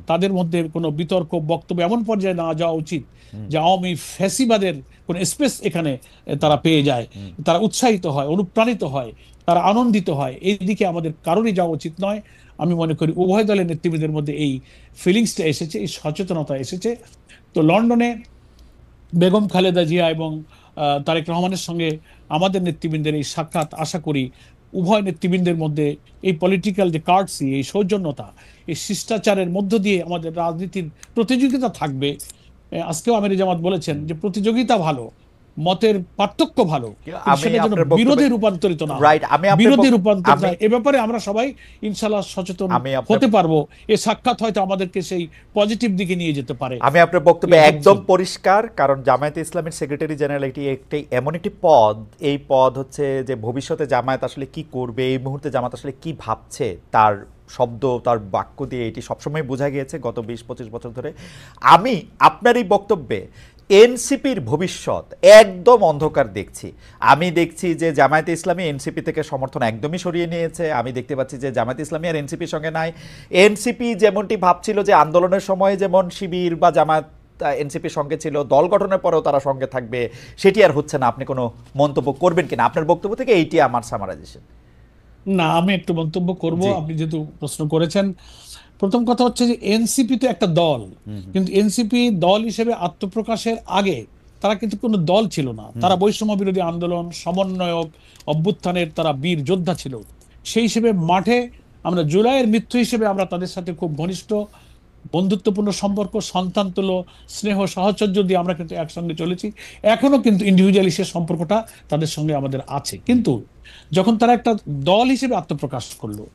তাদের মধ্যে কোনো বিতর্ক, বক্তব্য এমন পর্যায়ে না যাওয়া উচিত যে আওয়ামী ফ্যাসিবাদের কোনো স্পেস এখানে তারা পেয়ে যায়, তারা উৎসাহিত হয়, অনুপ্রাণিত হয়, তারা আনন্দিত হয়। এই দিকে আমাদের কারোরই যাওয়া উচিত নয়। আমি মনে করি উভয় দলের নেতৃবৃন্দের মধ্যে এই ফিলিংসটা এসেছে, এই সচেতনতা এসেছে। তো লন্ডনে বেগম খালেদা জিয়া এবং তারেক রহমানের সঙ্গে আমাদের নেতৃবৃন্দের এই সাক্ষাৎ, আশা করি উভয় নেতৃবৃন্দের মধ্যে এই পলিটিক্যাল যে কার্ডসি, এই সৌজন্যতা, এই শিষ্টাচারের মধ্য দিয়ে আমাদের রাজনীতির প্রতিযোগিতা থাকবে। আজকেও আমির জামাত বলেছেন যে প্রতিযোগিতা ভালো, মতের পার্থক্য ভালো, সেটা যেন বিরোধে রূপান্তরিত না হয়, বিরোধে রূপান্তরিত হয়। এ ব্যাপারে আমরা সবাই ইনশাআল্লাহ সচেতন হতে পারবো। এই সাক্ষাৎ হয়তো আমাদেরকে সেই পজিটিভ দিকে নিয়ে যেতে পারে। আমি আপনার বক্তব্য একদম পরিষ্কার, কারণ জামায়াতে ইসলামের সেক্রেটারি জেনারেল একটি এমন একটি পদ, এই পদ হচ্ছে যে ভবিষ্যতে জামায়াত আসলে কি করবে, এই মুহূর্তে জামায়াত আসলে কি ভাবছে, তার শব্দ, তার বাক্য দিয়ে এটি সবসময় বোঝা গিয়েছে গত 20-25 বছর ধরে। আমি আপনার এই বক্তব্যে এনসিপির ভবিষ্যৎ একদম অন্ধকার দেখছি। আমি দেখছি যে জামায়াতে ইসলামী এনসিপি থেকে সমর্থন একদমই সরিয়ে নিয়েছে। আমি দেখতে পাচ্ছি যে জামায়াতে ইসলামী আর এনসিপির সঙ্গে নাই। এনসিপি যেমনটি ভাবছিল যে আন্দোলনের সময় যেমন শিবির বা জামায়াত এনসিপির সঙ্গে ছিল, দল গঠনের পরেও তারা সঙ্গে থাকবে, সেটি আর হচ্ছে না। আপনি কোনো মন্তব্য করবেন কিনা? আপনার বক্তব্য থেকে এইটি আমার সামারাইজেশন। না, আমি একটু মন্তব্য করব, আপনি যেহেতু প্রশ্ন করেছেন। প্রথম কথা হচ্ছে যে এনসিপি তো একটা দল, কিন্তু এনসিপি দল হিসেবে আত্মপ্রকাশের আগে তারা কিন্তু কোনো দল ছিল না। তারা বৈষম্য বিরোধী আন্দোলন, সমন্বয়ক, অভ্যুত্থানের তারা বীর যোদ্ধা ছিল। সেই হিসেবে মাঠে আমরা জুলাইয়ের মৃত্যু হিসেবে আমরা তাদের সাথে খুব ঘনিষ্ঠ বন্ধুত্বপূর্ণ সম্পর্ক, সন্তান তুল্য স্নেহ সাহচর্য দিয়ে আমরা কিন্তু একসঙ্গে চলেছি। এখনো কিন্তু ইন্ডিভিজুয়ালি সে সম্পর্কটা তাদের সঙ্গে আমাদের আছে। কিন্তু যখন তারা একটা দল হিসেবে আত্মপ্রকাশ করলো,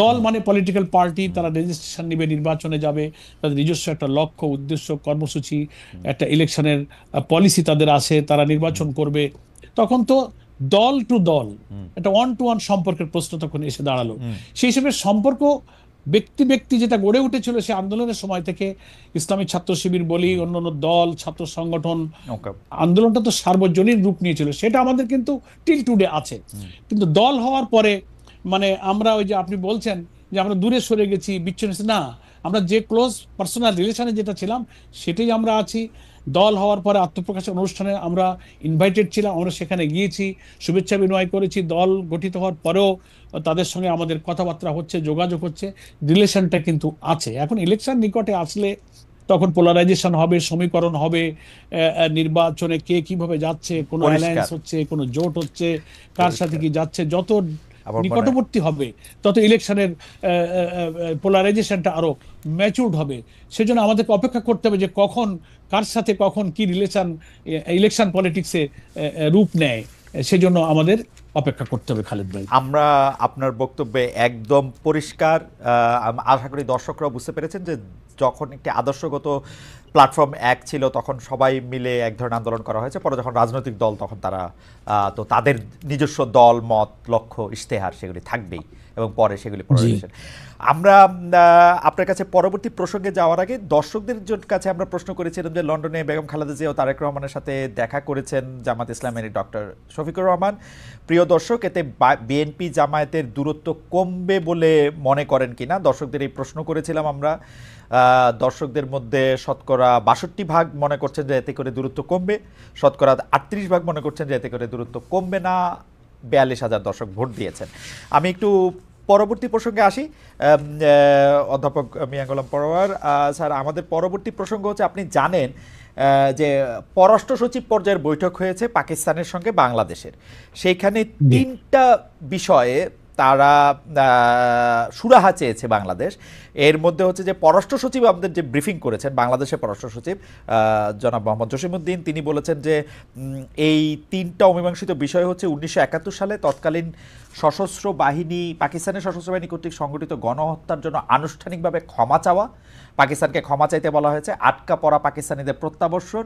দল মানে পলিটিক্যাল পার্টি, তারা রেজিস্ট্রেশন নিবে, নির্বাচনে যাবে, তাদের নিজস্ব একটা লক্ষ্য, উদ্দেশ্য, কর্মসূচি, একটা ইলেকশনের পলিসি তাদের আছে, তারা নির্বাচন করবে, তখন তো দল টু দল, একটা ওয়ান টু ওয়ান সম্পর্কের প্রশ্ন তখন এসে দাঁড়ালো। সেই হিসেবে সম্পর্ক ব্যক্তি ব্যক্তি যেটা গড়ে উঠেছিল সে আন্দোলনের সময় থেকে, ইসলামী ছাত্র শিবির বলি, অন্যান্য দল, ছাত্র সংগঠন, আন্দোলনটা তো সার্বজনীন রূপ নিয়েছিল, সেটা আমাদের কিন্তু টিল টুডে আছে। কিন্তু দল হওয়ার পরে মানে আমরা ওই যে আপনি বলছেন যে আমরা দূরে সরে গেছি, বিচ্ছিন্ন, না, আমরা যে ক্লোজ পার্সোনাল রিলেশনে যেটা ছিলাম সেটাই আমরা আছি। দল হওয়ার পরে আত্মপ্রকাশের অনুষ্ঠানে আমরা ইনভাইটেড ছিলাম, আমরা সেখানে গিয়েছি, শুভেচ্ছা বিনিময় করেছি। দল গঠিত হওয়ার পরেও তাদের সঙ্গে আমাদের কথাবার্তা হচ্ছে, যোগাযোগ হচ্ছে, রিলেশনটা কিন্তু আছে। এখন ইলেকশন নিকটে আসলে তখন পোলারাইজেশন হবে, সমীকরণ হবে, নির্বাচনে কে কিভাবে যাচ্ছে, কোনো অ্যালায়েন্স হচ্ছে, কোনো জোট হচ্ছে, কার সাথে কি যাচ্ছে, যত নিকটবর্তী হবে তত ইলেকশনের পোলারাইজেশনটা আরো ম্যাচুরড হবে। সেজন্য আমাদেরকে অপেক্ষা করতে হবে যে কখন, কার সাথে কখন কি রিলেশন ইলেকশন পলিটিক্সে রূপ নেয়। সেজন্য আমাদের অপেক্ষা করতে হবে খালিদ ভাই। আমরা আপনার বক্তব্যে একদম পরিষ্কার, আশা করি দর্শকরাও বুঝতে পেরেছেন যে যখন একটি আদর্শগত প্ল্যাটফর্ম এক ছিল তখন সবাই মিলে এক ধরনের আন্দোলন করা হয়েছে, পরে যখন রাজনৈতিক দল তখন তারা তো তাদের নিজস্ব দল মত লক্ষ্য ইশতেহার সেগুলি থাকবেই এবং পরে সেগুলি পরিবেশন। আমরা আপনার কাছে পরবর্তী প্রসঙ্গে যাওয়ার আগে দর্শকদের কাছে আমরা প্রশ্ন করেছিলাম যে লন্ডনে বেগম খালেদা জিয়া ও তারেক রহমানের সাথে দেখা করেছেন জামাত ইসলামের ডক্টর শফিকুর রহমান। প্রিয় দর্শক, এতে বিএনপি জামায়াতের দূরত্ব কমবে বলে মনে করেন কিনা দর্শকদের এই প্রশ্ন করেছিলাম আমরা। দর্শকদের মধ্যে শতকরা 62% মনে করছেন যে এতে করে দূরত্ব কমবে, শতকরা 38% মনে করছেন যে এতে করে দূরত্ব কমবে না। 42,000 দর্শক ভোট দিয়েছেন। আমি একটু পরবর্তী প্রসঙ্গে আসি। অধ্যাপক মিয়া গোলাম পরোয়ার স্যার, আমাদের পরবর্তী প্রসঙ্গ হচ্ছে, আপনি জানেন যে পররাষ্ট্র সচিব পর্যায়ের বৈঠক হয়েছে পাকিস্তানের সঙ্গে বাংলাদেশের। সেইখানে 3টা বিষয়ে তারা সুরাহা চেয়েছে বাংলাদেশ। এর মধ্যে হচ্ছে যে পররাষ্ট্র সচিব আমাদের যে ব্রিফিং করেছেন, বাংলাদেশের পররাষ্ট্র সচিব জনাব মোহাম্মদ জসিমউদ্দিন, তিনি বলেছেন যে এই 3টা অমীমাংসিত বিষয় হচ্ছে 1971 সালে তৎকালীন সশস্ত্র বাহিনী, পাকিস্তানের সশস্ত্র বাহিনী কর্তৃক সংগঠিত গণহত্যার জন্য আনুষ্ঠানিকভাবে ক্ষমা চাওয়া, পাকিস্তানকে ক্ষমা চাইতে বলা হয়েছে, আটকা পড়া পাকিস্তানিদের প্রত্যাবর্ষণ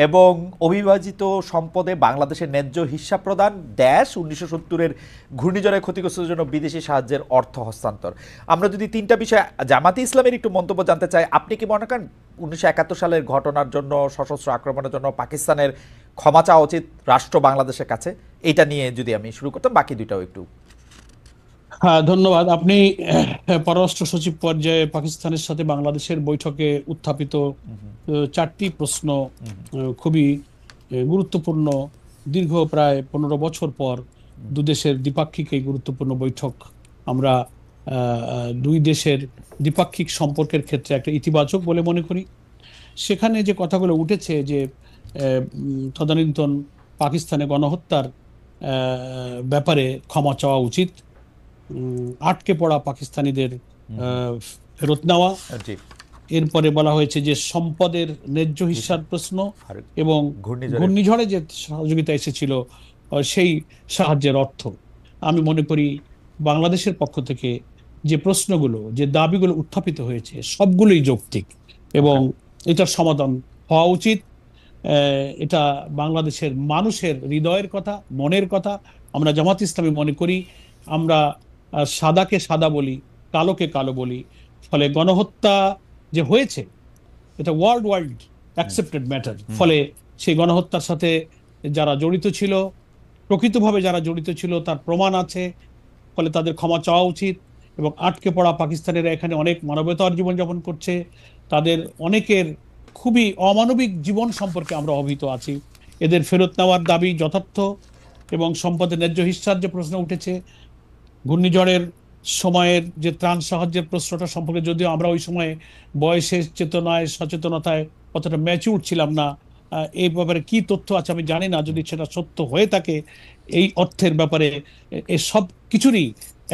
এবং অবিভাজিত সম্পদে বাংলাদেশের ন্যায্য হিস্সা প্রদান, 1970-এর ঘূর্ণিঝড়ে ক্ষতিগ্রস্তদের জন্য বিদেশি সাহায্যের অর্থ হস্তান্তর। আমরা যদি 3টা বিষয় জামাতে ইসলামের একটু মন্তব্য জানতে চাই, আপনি কি মনে করেন 1971 সালের ঘটনার জন্য, সশস্ত্র আক্রমণের জন্য পাকিস্তানের ক্ষমা চাওয়া উচিত রাষ্ট্র বাংলাদেশের কাছে? এটা নিয়ে যদি আমি শুরু করতাম, বাকি দুইটাও একটু। হ্যাঁ, ধন্যবাদ। আপনি পররাষ্ট্র সচিব পর্যায়ে পাকিস্তানের সাথে বাংলাদেশের বৈঠকে উত্থাপিত 4টি প্রশ্ন খুবই গুরুত্বপূর্ণ। দীর্ঘ প্রায় 15 বছর পর দুদেশের দ্বিপাক্ষিক এই গুরুত্বপূর্ণ বৈঠক আমরা দুই দেশের দ্বিপাক্ষিক সম্পর্কের ক্ষেত্রে একটা ইতিবাচক বলে মনে করি। সেখানে যে কথাগুলো উঠেছে যে তদানীন্তন পাকিস্তানে গণহত্যার ব্যাপারে ক্ষমা চাওয়া উচিত, আটকে পড়া পাকিস্তানিদের ফেরত নেওয়া, এরপরে বলা হয়েছে যে সম্পদের ন্যায্য হিস্সার প্রশ্ন এবং ঘূর্ণিঝড়ে যে সহযোগিতা এসেছিল সেই সাহায্যের অর্থ। আমি মনে করি বাংলাদেশের পক্ষ থেকে যে প্রশ্নগুলো, যে দাবিগুলো উত্থাপিত হয়েছে সবগুলোই যৌক্তিক এবং এটার সমাধান হওয়া উচিত। এটা বাংলাদেশের মানুষের হৃদয়ের কথা, মনের কথা। আমরা জামাত ইসলামী মনে করি আমরা সাদাকে সাদা বলি, কালোকে কালো বলি। ফলে গণহত্যা যে হয়েছে এটা ওয়ার্ল্ড অ্যাকসেপ্টেড ম্যাটার। ফলে সেই গণহত্যার সাথে যারা জড়িত ছিল, প্রকৃতভাবে যারা জড়িত ছিল তার প্রমাণ আছে, ফলে তাদের ক্ষমা চাওয়া উচিত। এবং আটকে পড়া পাকিস্তানিরা এখানে অনেক মানবতার জীবনযাপন করছে, তাদের অনেকের খুবই অমানবিক জীবন সম্পর্কে আমরা অবহিত আছি। এদের ফেরত নেওয়ার দাবি যথার্থ এবং সম্পদের ন্যায্য হিস্যার যে প্রশ্ন উঠেছে, ঘূর্ণিঝড়ের সময়ের যে ত্রাণ সাহায্যের প্রশ্নটা সম্পর্কে যদিও আমরা ওই সময়ে বয়সের চেতনায়, সচেতনতায় অতটা ম্যাচিউর ছিলাম না, এই ব্যাপারে কি তথ্য আছে আমি জানি না। যদি সেটা সত্য হয়ে থাকে এই অর্থের ব্যাপারে এই সব কিছুরই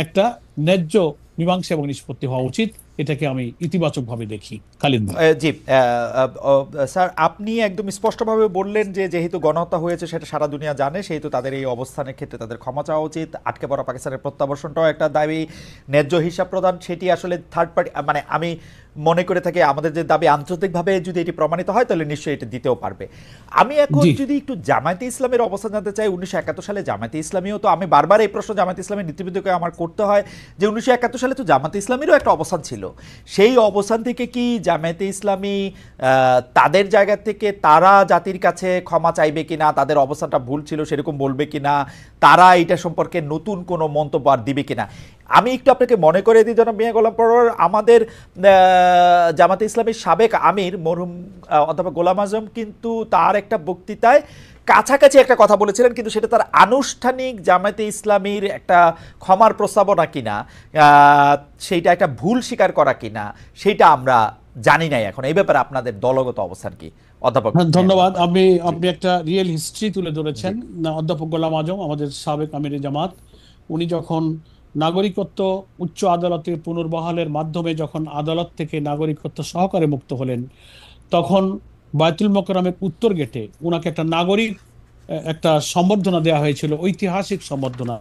একটা ন্যায্য মীমাংসা এবং নিষ্পত্তি হওয়া উচিত। এটাকে আমি ইতিবাচকভাবে দেখি। খালিদ ভাই। জি স্যার, আপনি একদম স্পষ্টভাবে বললেন যে যেহেতু গণহত্যা হয়েছে সেটা সারা দুনিয়া জানে, সেহেতু তাদের এই অবস্থানের ক্ষেত্রে তাদের ক্ষমা চাওয়া উচিত। আটকে পড়া পাকিস্তানের প্রত্যাবর্ষণটাও একটা দাবি, ন্যায্য হিসাব প্রদান সেটি আসলে থার্ড পার্টি, মানে আমি মনে করে থাকি আমাদের যে দাবি আন্তর্জাতিকভাবে যদি এটি প্রমাণিত হয় তাহলে নিশ্চয়ই এটা দিতেও পারবে। আমি এখন যদি একটু জামায়াতে ইসলামের অবস্থান জানতে চাই। 1971 সালে জামায়াতে ইসলামীও তো, আমি বারবার এই প্রশ্ন জামায়াতে ইসলামের নীতিবিদকে আমার করতে হয় যে 1971 সালে তো জামায়াতে ইসলামীরও একটা অবস্থান ছিল। সেই অবস্থান থেকে কি জামায়াতে ইসলামী তাদের জায়গা থেকে তারা জাতির কাছে ক্ষমা চাইবে কিনা, তাদের অবস্থানটা ভুল ছিল সেরকম বলবে কিনা, তারা এটা সম্পর্কে নতুন কোনো মন্তব্য আর দিবে কিনা? আমি একটু আপনাকে মনে করে দিই জনাব মিয়া গোলাম পরোয়ার, আমাদের জামাতে ইসলামীর সাবেক আমির মরহুম অধ্যাপক গোলাম আজম কিন্তু তার একটা বক্তৃতায় কাছাকাছি একটা কথা বলেছিলেন, কিন্তু সেটা তার আনুষ্ঠানিক জামায়াতে ইসলামীর একটা ক্ষমার প্রস্তাবনা কিনা, সেইটা একটা ভুল স্বীকার করা কিনা, সেইটা আমরা জানি নাই এখন। এই ব্যাপারে আপনাদের দলগত অবস্থান কি অধ্যাপক? ধন্যবাদ। আপনি একটা রিয়েল হিস্ট্রি তুলে ধরেছেন। অধ্যাপক গোলাম আজম আমাদের সাবেক আমিরে জামাত, উনি যখন নাগরিকত্ব উচ্চ আদালতের পুনর্বহালের মাধ্যমে যখন আদালত থেকে নাগরিকত্ব সহকারে মুক্ত হলেন, তখন বায়তুল মোকাররমের উত্তর গেটে ওনাকে একটা নাগরিক একটা সম্বর্ধনা দেওয়া হয়েছিল, ঐতিহাসিক সম্বর্ধনা।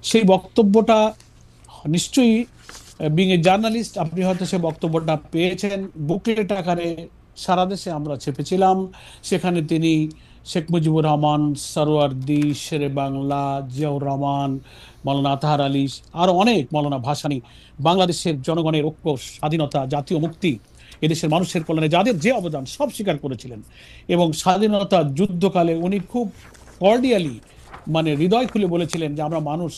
সেই বক্তব্যটা নিশ্চয়ই, বিং এ জার্নালিস্ট, আপনি হয়তো সে বক্তব্যটা পেয়েছেন, বুকলেট আকারে সারা দেশে আমরা ছেপেছিলাম। সেখানে তিনি শেখ মুজিবুর রহমান, সরওয়ার্দী, শেরে বাংলা, জিয়াউর রহমান, মৌলানা আতাহার আলী, আরো অনেক, মৌলানা ভাসানী, বাংলাদেশের জনগণের ঐক্য, স্বাধীনতা, জাতীয় মুক্তি, এদেশের মানুষের কল্যাণে যাদের যে অবদান সব স্বীকার করেছিলেন। এবং স্বাধীনতা যুদ্ধকালে উনি খুব কর্ডিয়ালি, মানে হৃদয় খুলে বলেছিলেন যে আমরা মানুষ,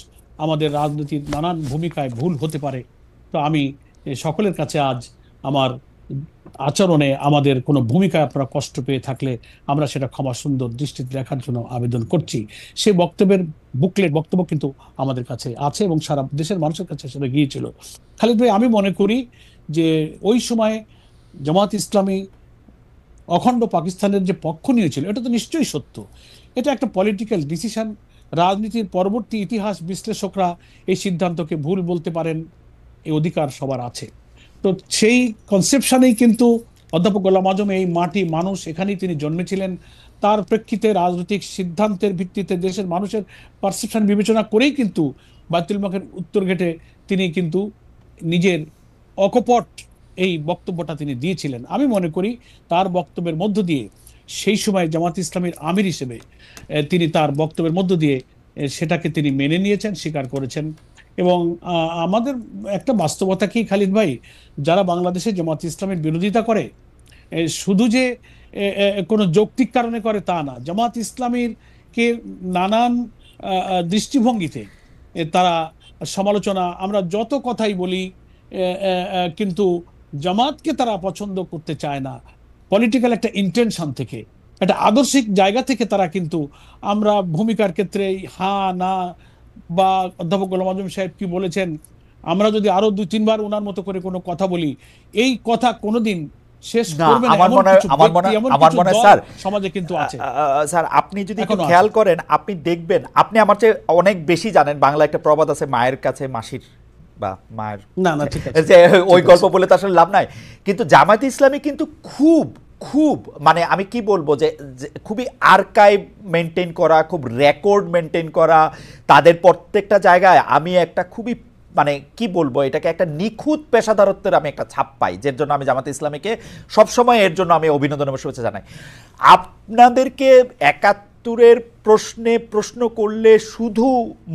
আমাদের রাজনীতির নানান ভূমিকায় ভুল হতে পারে। তো আমি সকলের কাছে আজ আমার আচরণে আমাদের কোনো ভূমিকায় আপনারা কষ্ট পেয়ে থাকলে আমরা সেটা ক্ষমা সুন্দর দৃষ্টিতে দেখার জন্য আবেদন করছি। সেই বক্তব্যের বুকলেট, বক্তব্য কিন্তু আমাদের কাছে আছে এবং সারা দেশের মানুষের কাছে সেটা গিয়েছিল। খালিদ ভাই, আমি মনে করি যে ওই সময় জামাত ইসলামী অখণ্ড পাকিস্তানের যে পক্ষ নিয়েছিল, এটা তো নিশ্চয়ই সত্য। এটা একটা পলিটিক্যাল ডিসিশন। রাজনীতির পরবর্তী ইতিহাস বিশ্লেষকরা এই সিদ্ধান্তকে ভুল বলতে পারেন, এই অধিকার সবার আছে। তো সেই কনসেপশনেই কিন্তু অধ্যাপক গোলাম আজম, এই মাটি মানুষ, এখানেই তিনি জন্মেছিলেন, তার প্রেক্ষিতে রাজনৈতিক সিদ্ধান্তের ভিত্তিতে দেশের মানুষের পারসেপশন বিবেচনা করেই কিন্তু বাইতুল মুকাররমের উত্তর গেটে তিনি কিন্তু নিজের অকপট এই বক্তব্যটা তিনি দিয়েছিলেন। আমি মনে করি তার বক্তব্যের মধ্য দিয়ে, সেই সময় জামাত ইসলামীর আমির হিসেবে তিনি তার বক্তব্যের মধ্য দিয়ে সেটাকে তিনি মেনে নিয়েছেন, স্বীকার করেছেন। এবং আমাদের একটা বাস্তবতা কি খালিদ ভাই, যারা বাংলাদেশে জামাত ইসলামের বিরোধিতা করে, শুধু যে কোনো যৌক্তিক কারণে করে তা না, জামাত ইসলামীর কে নানান দৃষ্টিভঙ্গিতে তারা সমালোচনা, আমরা যত কথাই বলি, কিন্তু জামাতকে তারা পছন্দ করতে চায় না। পলিটিক্যাল একটা ইন্টেনশন থেকে, একটা আদর্শিক জায়গা থেকে তারা কিন্তু, আমরা ভূমিকার ক্ষেত্রে হ্যাঁ না, বা অধ্যাপক গোলাম আজম সাহেব কি বলেছেন, আমরা যদি আরো 2-3 বার ওনার মতো করে কোনো কথা বলি, এই কথা কোনোদিন শেষ করবে না। আমার মনে হয় স্যার, সমাজে কিন্তু আছে। স্যার, আপনি যদি একটু খেয়াল করেন, আপনি দেখবেন, আপনি আমার চেয়ে অনেক বেশি জানেন। বাংলা একটা প্রবাদ আছে, মায়ের কাছে মাসির বা মায়ের, না না ঠিক আছে, যে ওই গল্প বলে তো আসলে লাভ নাই। কিন্তু জামায়াত ইসলামী কিন্তু খুব খুব, মানে আমি কি বলবো, যে খুবই আর্কাইভ মেনটেন করা, খুব রেকর্ড মেনটেন করা, তাদের প্রত্যেকটা জায়গায় আমি একটা খুবই, মানে কি বলবো, এটাকে একটা নিখুঁত পেশাদারত্বের আমি একটা ছাপ পাই, যার জন্য আমি জামাত ইসলামীকে সবসময় এর জন্য আমি অভিনন্দন এবং শুভেচ্ছা জানাই। আপনাদেরকে ৭১-এর প্রশ্নে প্রশ্ন করলে শুধু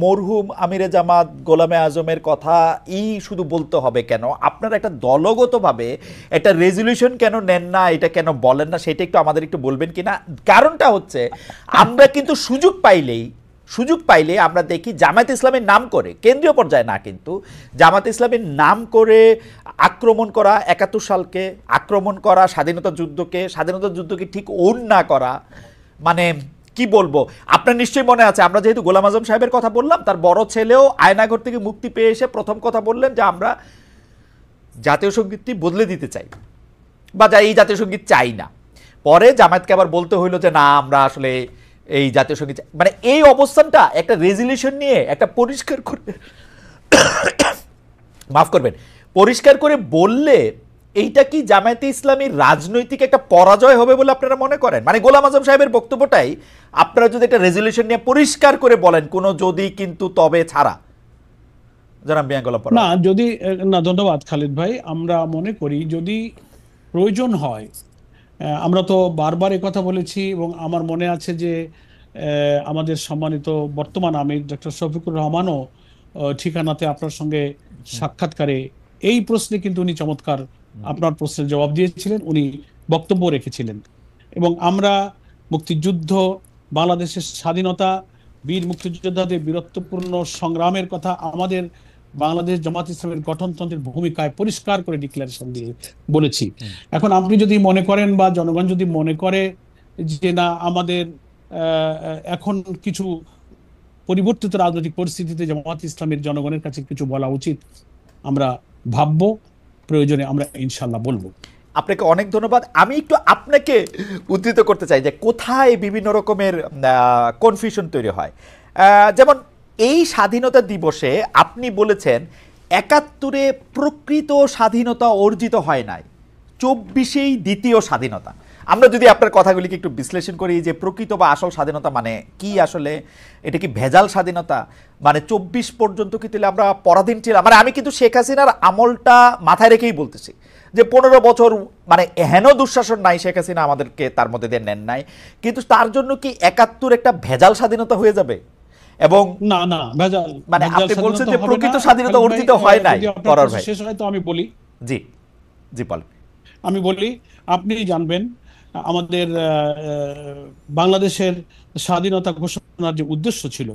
মরহুম আমিরে জামাত গোলামে আজমের কথাই শুধু বলতে হবে কেন? আপনারা একটা দলগতভাবে একটা রেজলিউশন কেন নেন না, এটা কেন বলেন না, সেটা একটু আমাদের একটু বলবেন কিনা? কারণটা হচ্ছে, আমরা কিন্তু সুযোগ পাইলে আমরা দেখি জামায়াত ইসলামের নাম করে, কেন্দ্রীয় পর্যায়ে না, কিন্তু জামায়াত ইসলামের নাম করে আক্রমণ করা, ৭১ সালকে আক্রমণ করা, স্বাধীনতা যুদ্ধকে ঠিক ওন না করা, মানে কি বলবো। আপনার নিশ্চয়ই মনে আছে, আমরা যেহেতু গোলাম আজম সাহেবের কথা বললাম, তার বড় ছেলেও আয়নাঘর থেকে মুক্তি পেয়ে এসে প্রথম কথা বললেন যে আমরা জাতীয় সঙ্গীতটি বদলে দিতে চাই, বা এই জাতীয় সঙ্গীত চাই না। পরে জামায়াতকে আবার বলতে হইলো যে না, আমরা আসলে এই জাতীয় সঙ্গীত, মানে এই অবস্থানটা একটা রেজলিউশন নিয়ে একটা পরিষ্কার করে মাফ করবেন, পরিষ্কার করে বললে এইটা কি জামায়াতে ইসলামীর রাজনৈতিক একটা পরাজয় হবে বলে আপনারা মনে করেন? মানে গোলাম আজম সাহেবের বক্তব্যটাই আপনারা যদি একটা রেজলিউশন নিয়ে পরিষ্কার করে বলেন, কোনো যদি কিন্তু তবে ছাড়া, জনাব মিয়া গোলাম পরোয়ার। না, যদি না, ধন্যবাদ খালিদ ভাই। আমরা মনে করি যদি প্রয়োজন হয়, আমরা তো বারবার কথা বলেছি, এবং আমার মনে আছে যে আমাদের সম্মানিত বর্তমান আমির ডক্টর শফিকুর রহমানও ঠিকানাতে আপনার সঙ্গে সাক্ষাৎকারে এই প্রশ্নে কিন্তু উনি চমৎকার আপনার প্রশ্নের জবাব দিয়েছিলেন, উনি বক্তব্য রেখেছিলেন। এবং আমরা মুক্তিযুদ্ধ, বাংলাদেশের স্বাধীনতা, বীর মুক্তিযোদ্ধাদের বীরত্বপূর্ণ সংগ্রামের কথা আমাদের বাংলাদেশ জামাত ইসলামের গঠনতন্ত্রের ভূমিকায় পরিষ্কার করে ডিক্লারেশন দিয়ে বলেছি। এখন আপনি যদি মনে করেন, বা জনগণ যদি মনে করে যে না, আমাদের এখন কিছু পরিবর্তিত রাজনৈতিক পরিস্থিতিতে জামাত ইসলামের জনগণের কাছে কিছু বলা উচিত, আমরা ভাববো, প্রয়োজনে আমরা ইনশাল্লাহ বলবো। আপনাকে অনেক ধন্যবাদ। আমি একটু আপনাকে উদ্ধৃত করতে চাই যে কোথায় বিভিন্ন রকমের কনফিউশন তৈরি হয়। যেমন এই স্বাধীনতা দিবসে আপনি বলেছেন ৭১-এ প্রকৃত স্বাধীনতা অর্জিত হয় নাই, ২৪-এই দ্বিতীয় স্বাধীনতা। আমরা যদি আপনার কথাগুলিকে একটু বিশ্লেষণ করি যে প্রকৃত বা আসল স্বাধীনতা মানে কি, আসলে এটা কি ভেজাল স্বাধীনতা, মানে 24 পর্যন্ত কি তাহলে আমরা পরাধীন ছিলাম? মানে আমি কিন্তু শেখ হাসিনার আমলটা মাথায় রেখেই বলতেছি যে 15 বছর মানে হেন দুঃশাসন নাই, শেখ হাসিনা আমাদেরকে তার মধ্যে দিয়ে নেন নাই, কিন্তু তার জন্য কি 71 একটা ভেজাল স্বাধীনতা হয়ে যাবে? এবং না না, ভেজাল মানে ভেজাল আপনি বলছেন স্বাধীনতা যে হবে প্রকৃত না স্বাধীনতা খালিদ ভাই। অর্জিত হয় নাই। যদি আপনার পরার কথা ভাই শেষ হয় তো আমি বলি। জি, জি বলেন। আমি বলি, আপনি জানবেন আমাদের বাংলাদেশের স্বাধীনতা ঘোষণার যে উদ্দেশ্য ছিল,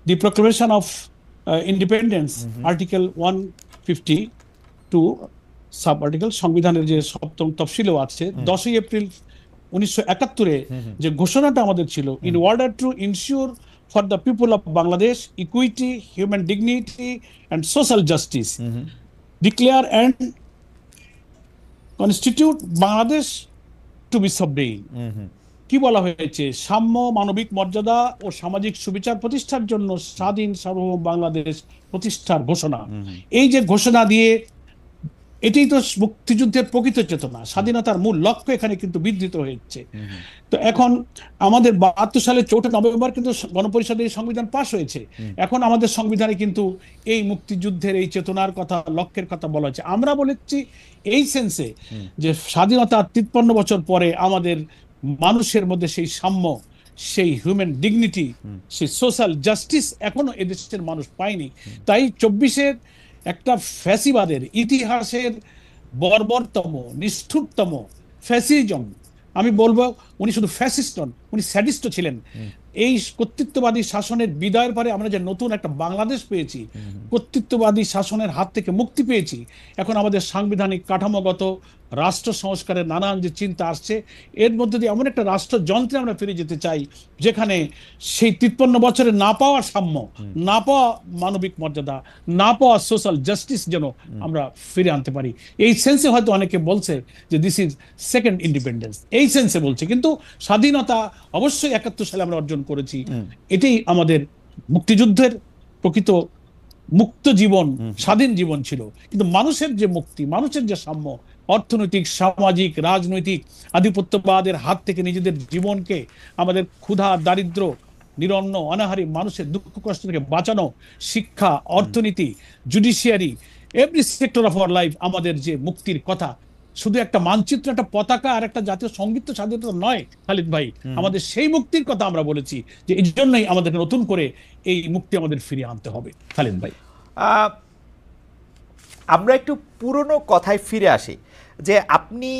the proclamation of independence, article 152 sub article, সংবিধানের যে সপ্তম তফসিলও আছে, 10ই এপ্রিল 1971-এ যে ঘোষণাটা আমাদের ছিল, in order to ensure for the people of Bangladesh equity, human dignity and social justice, declare and constitute Bangladesh to be sovereign. কি বলা হয়েছে? সাম্য, মানবিক মর্যাদা ও সামাজিক সুবিচার প্রতিষ্ঠার জন্য স্বাধীন সার্বভৌম বাংলাদেশ প্রতিষ্ঠার ঘোষণা। এই যে ঘোষণা দিয়ে, এটাই তো মুক্তিযুদ্ধের প্রকৃত চেতনা, স্বাধীনতার মূল লক্ষ্য এখানে কিন্তু বিধৃত হয়েছে। তো এখন আমাদের 72 সালের 4 নভেম্বর কিন্তু গণপরিষদে এই সংবিধান পাশ হয়েছে। এখন আমাদের সংবিধানে কিন্তু এই মুক্তিযুদ্ধের এই চেতনার কথা, লক্ষ্যের কথা বলা হয়েছে। আমরা বলেছি এই সেন্সে যে স্বাধীনতার 53 বছর পরে আমাদের মানুষের মধ্যে সেই সাম্য, সেই হিউম্যান ডিগনিটি, সেই সোশ্যাল জাস্টিস এখনো এদেশের মানুষ পায়নি। তাই 24-এর একটা ফ্যাসিবাদের ইতিহাসের বর্বরতম, নিষ্ঠুরতম ফ্যাসিজম, আমি বলবো উনি শুধু ফ্যাসিস্ট নন, উনি স্যাডিস্টও ছিলেন। এই কর্তৃত্ববাদী শাসনের বিদায়ের পরে আমরা যে নতুন একটা বাংলাদেশ পেয়েছি, কর্তৃত্ববাদী শাসনের হাত থেকে মুক্তি পেয়েছি, এখন আমাদের সাংবিধানিক কাঠামোগত রাষ্ট্র সংস্কারের নানান যে চিন্তা আসছে, এর মধ্যে দিয়ে এমন একটা রাষ্ট্রযন্ত্রে আমরা ফিরে যেতে চাই যেখানে সেই 53 বছরে না পাওয়া সাম্য, না পাওয়া মানবিক মর্যাদা, না পাওয়া সোশ্যাল জাস্টিস যেন আমরা ফিরে আনতে পারি। এই সেন্সে হয়তো অনেকে বলছে যে দিস ইজ সেকেন্ড ইন্ডিপেন্ডেন্স, এই সেন্সে বলছে, কিন্তু স্বাধীনতা অবশ্যই 71 সালে আমরা অর্জন করেছি। এটাই আমাদের মুক্তিযুদ্ধের প্রকৃত মুক্ত জীবন, স্বাধীন জীবন ছিল। কিন্তু মানুষের যে মুক্তি, মানুষের যে সাম্য, অর্থনৈতিক, সামাজিক, রাজনৈতিক আধিপত্যবাদের হাত থেকে নিজেদের জীবনকে, আমাদের ক্ষুধা, দারিদ্র, নিরন্ন, অনাহারী মানুষের দুঃখ কষ্ট থেকে বাঁচানো, শিক্ষা, অর্থনীতি, judiciary, every sector of our life, আমাদের যে মুক্তির কথা, শুধু একটা মানচিত্র, একটা পতাকা আর একটা জাতীয় সঙ্গীত তো স্বাধীনতা নয় খালিদ ভাই। আমাদের সেই মুক্তির কথা আমরা বলেছি যে এই জন্যই আমাদের নতুন করে এই মুক্তি আমাদের ফিরিয়ে আনতে হবে খালিদ ভাই। আমরা একটু পুরনো কথায় ফিরে আসি যে আপনি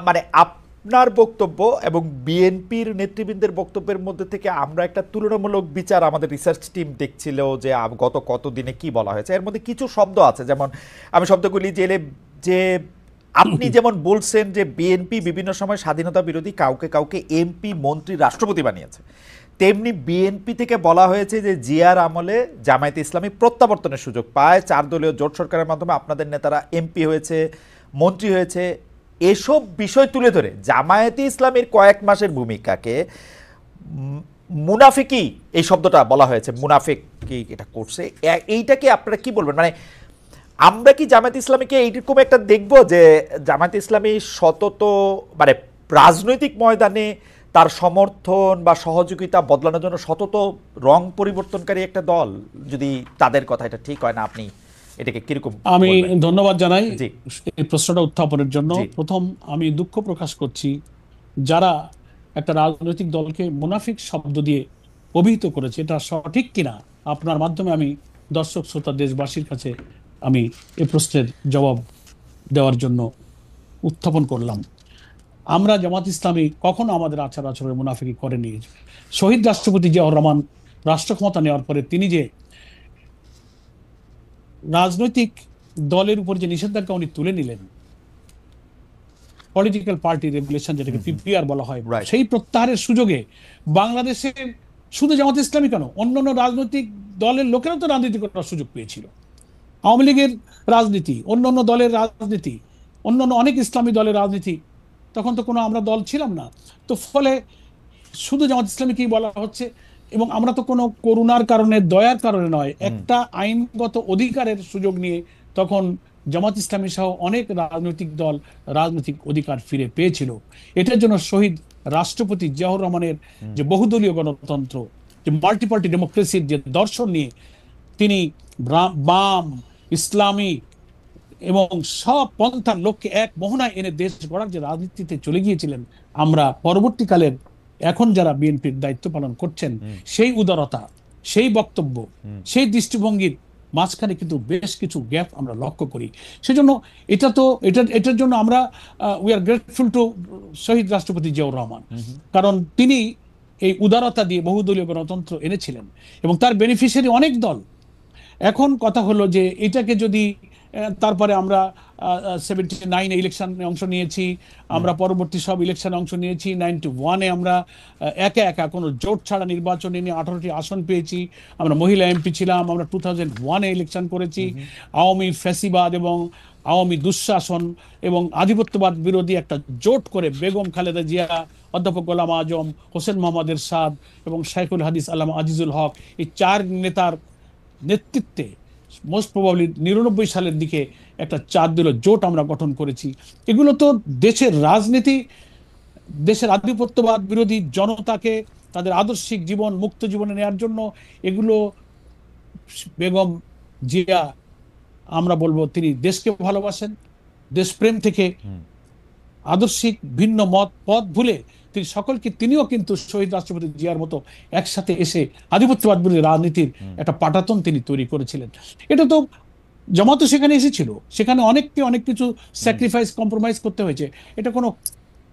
মানে আপনার বক্তব্য এবং বিএনপির নেতৃবৃন্দের বক্তব্যের মধ্যে থেকে আমরা একটা তুলনামূলক বিচার আমাদের রিসার্চ টিম দেখছিল যে গত কত দিনে কি বলা হয়েছে। এর মধ্যে কিছু শব্দ আছে, যেমন আমি শব্দগুলি জেলে, যে আপনি যেমন বলছেন যে বিএনপি বিভিন্ন সময় স্বাধীনতা বিরোধী কাউকে কাউকে এমপি, মন্ত্রী, রাষ্ট্রপতি বানিয়েছে, তেমনি বিএনপি থেকে বলা হয়েছে যে জিয়ার আমলে জামায়াতে ইসলামী প্রত্যাবর্তনের সুযোগ পায়, 4 দলীয় জোট সরকারের মাধ্যমে আপনাদের নেতারা এমপি হয়েছে, মন্ত্রী হয়েছে। এসব বিষয় তুলে ধরে জামায়াতে ইসলামীর কয়েক মাসের ভূমিকাকে মুনাফিকি, এই শব্দটা বলা হয়েছে, মুনাফিকি এটা করছে, এইটাকে আপনারা কি বলবেন? মানে আমরা কি জামায়াতে ইসলামীকে এইরকম একটা দেখবো যে জামায়াতে ইসলামী সতত মানে রাজনৈতিক ময়দানে তার সমর্থন বা সহযোগিতা বদলানোর জন্য সতত রং পরিবর্তনকারী একটা দল, যদি তাদের কথা এটা ঠিক হয় না, আপনি এটাকে কিরকম? আমি ধন্যবাদ জানাই এই প্রশ্নটা উত্থাপনের জন্য। প্রথম আমি দুঃখ প্রকাশ করছি যারা একটা রাজনৈতিক দলকে মুনাফিক শব্দ দিয়ে অভিহিত করেছে, এটা সঠিক কিনা আপনার মাধ্যমে আমি দর্শক শ্রোতা দেশবাসীর কাছে আমি এই প্রশ্নের জবাব দেওয়ার জন্য উত্থাপন করলাম। আমরা জামাত ইসলামী কখনো আমাদের আচার আচরণে মুনাফিকি করেনি। শহীদ রাষ্ট্রপতি জিয়াউর রহমান রাষ্ট্র ক্ষমতা নেওয়ার পরে তিনি যে রাজনৈতিক দলের উপর যে নিষেধাজ্ঞা উনি তুলে নিলেন, পলিটিক্যাল পার্টি রেগুলেশন, যেটাকে পিপিআর বলা হয়, সেই প্রত্যাহারের সুযোগে বাংলাদেশে শুধু জামাত ইসলামী কেন, অন্যান্য রাজনৈতিক দলের লোকেরাও তো রাজনীতি করার সুযোগ পেয়েছিল। আওয়ামী লীগের রাজনীতি, অন্যান্য দলের রাজনীতি, অন্যান্য অনেক ইসলামী দলের রাজনীতি, তখন তো কোনো আমরা দল ছিলাম না। তো ফলে শুধু জামাত ইসলামীকেই বলা হচ্ছে, এবং আমরা তো কোনো করুণার কারণে, দয়ার কারণে নয়, একটা আইনগত অধিকারের সুযোগ নিয়ে তখন জামাত ইসলামী সহ অনেক রাজনৈতিক দল রাজনৈতিক অধিকার ফিরে পেয়েছিল। এটার জন্য শহীদ রাষ্ট্রপতি জিয়াউর রহমানের যে বহুদলীয় গণতন্ত্র, যে মাল্টিপার্টি ডেমোক্রেসির যে দর্শন নিয়ে তিনি বাম, ইসলামী এবং সব পন্থার লোককে এক মোহনায় এনে দেশ গড়ার যে রাজনীতিতে চলে গিয়েছিলেন, আমরা পরবর্তীকালের এখন যারা বিএনপির দায়িত্ব পালন করছেন সেই উদারতা, সেই বক্তব্য, সেই দৃষ্টিভঙ্গির মাঝখানে কিন্তু বেশ কিছু গ্যাপ আমরা লক্ষ্য করি। সেজন্য এটার জন্য আমরা উই আর গ্রেটফুল টু শহীদ রাষ্ট্রপতি জিয়াউর রহমান, কারণ তিনি এই উদারতা দিয়ে বহুদলীয় গণতন্ত্র এনেছিলেন এবং তার বেনিফিশিয়ারি অনেক দল। এখন কথা হলো যে এটাকে যদি তারপরে আমরা 79 ইলেকশনে অংশ নিয়েছি, আমরা পরবর্তী সব ইলেকশনে অংশ নিয়েছি, 91-এ আমরা একা একা কোনো জোট ছাড়া নির্বাচনে নিয়ে 18টি আসন পেয়েছি, আমরা মহিলা এমপি ছিলাম, আমরা 2001-এ ইলেকশন করেছি। আওয়ামী ফ্যাসিবাদ এবং আওয়ামী দুঃশাসন এবং আধিপত্যবাদ বিরোধী একটা জোট করে বেগম খালেদা জিয়া, অধ্যাপক গোলাম আজম, হোসেন মোহাম্মদ এরশাদ এবং শাইখুল হাদিস আল্লামা আজিজুল হক, এই 4 নেতার নেতৃত্বে মোস্ট প্রবাবলি 99 সালের দিকে একটা 4 দলীয় জোট আমরা গঠন করেছি। এগুলো তো দেশের রাজনীতি, দেশের আধিপত্যবাদ বিরোধী জনতাকে তাদের আদর্শিক জীবন, মুক্ত জীবনে নেওয়ার জন্য এগুলো বেগম জিয়া, আমরা বলবো তিনি দেশকে ভালোবাসেন, দেশপ্রেম থেকে আদর্শিক ভিন্ন মত পথ ভুলে তিনি সকলকে, তিনিও কিন্তু শহীদ রাষ্ট্রপতি জিয়ার মতো একসাথে এসে আধিপত্যবাদ বিরোধী রাজনীতির একটা পাটাতন তিনি তৈরি করেছিলেন। এটা তো জামাত সেখানে এসেছিল, সেখানে অনেককে অনেক কিছু স্যাক্রিফাইস, কম্প্রোমাইজ করতে হয়েছে। এটা কোনো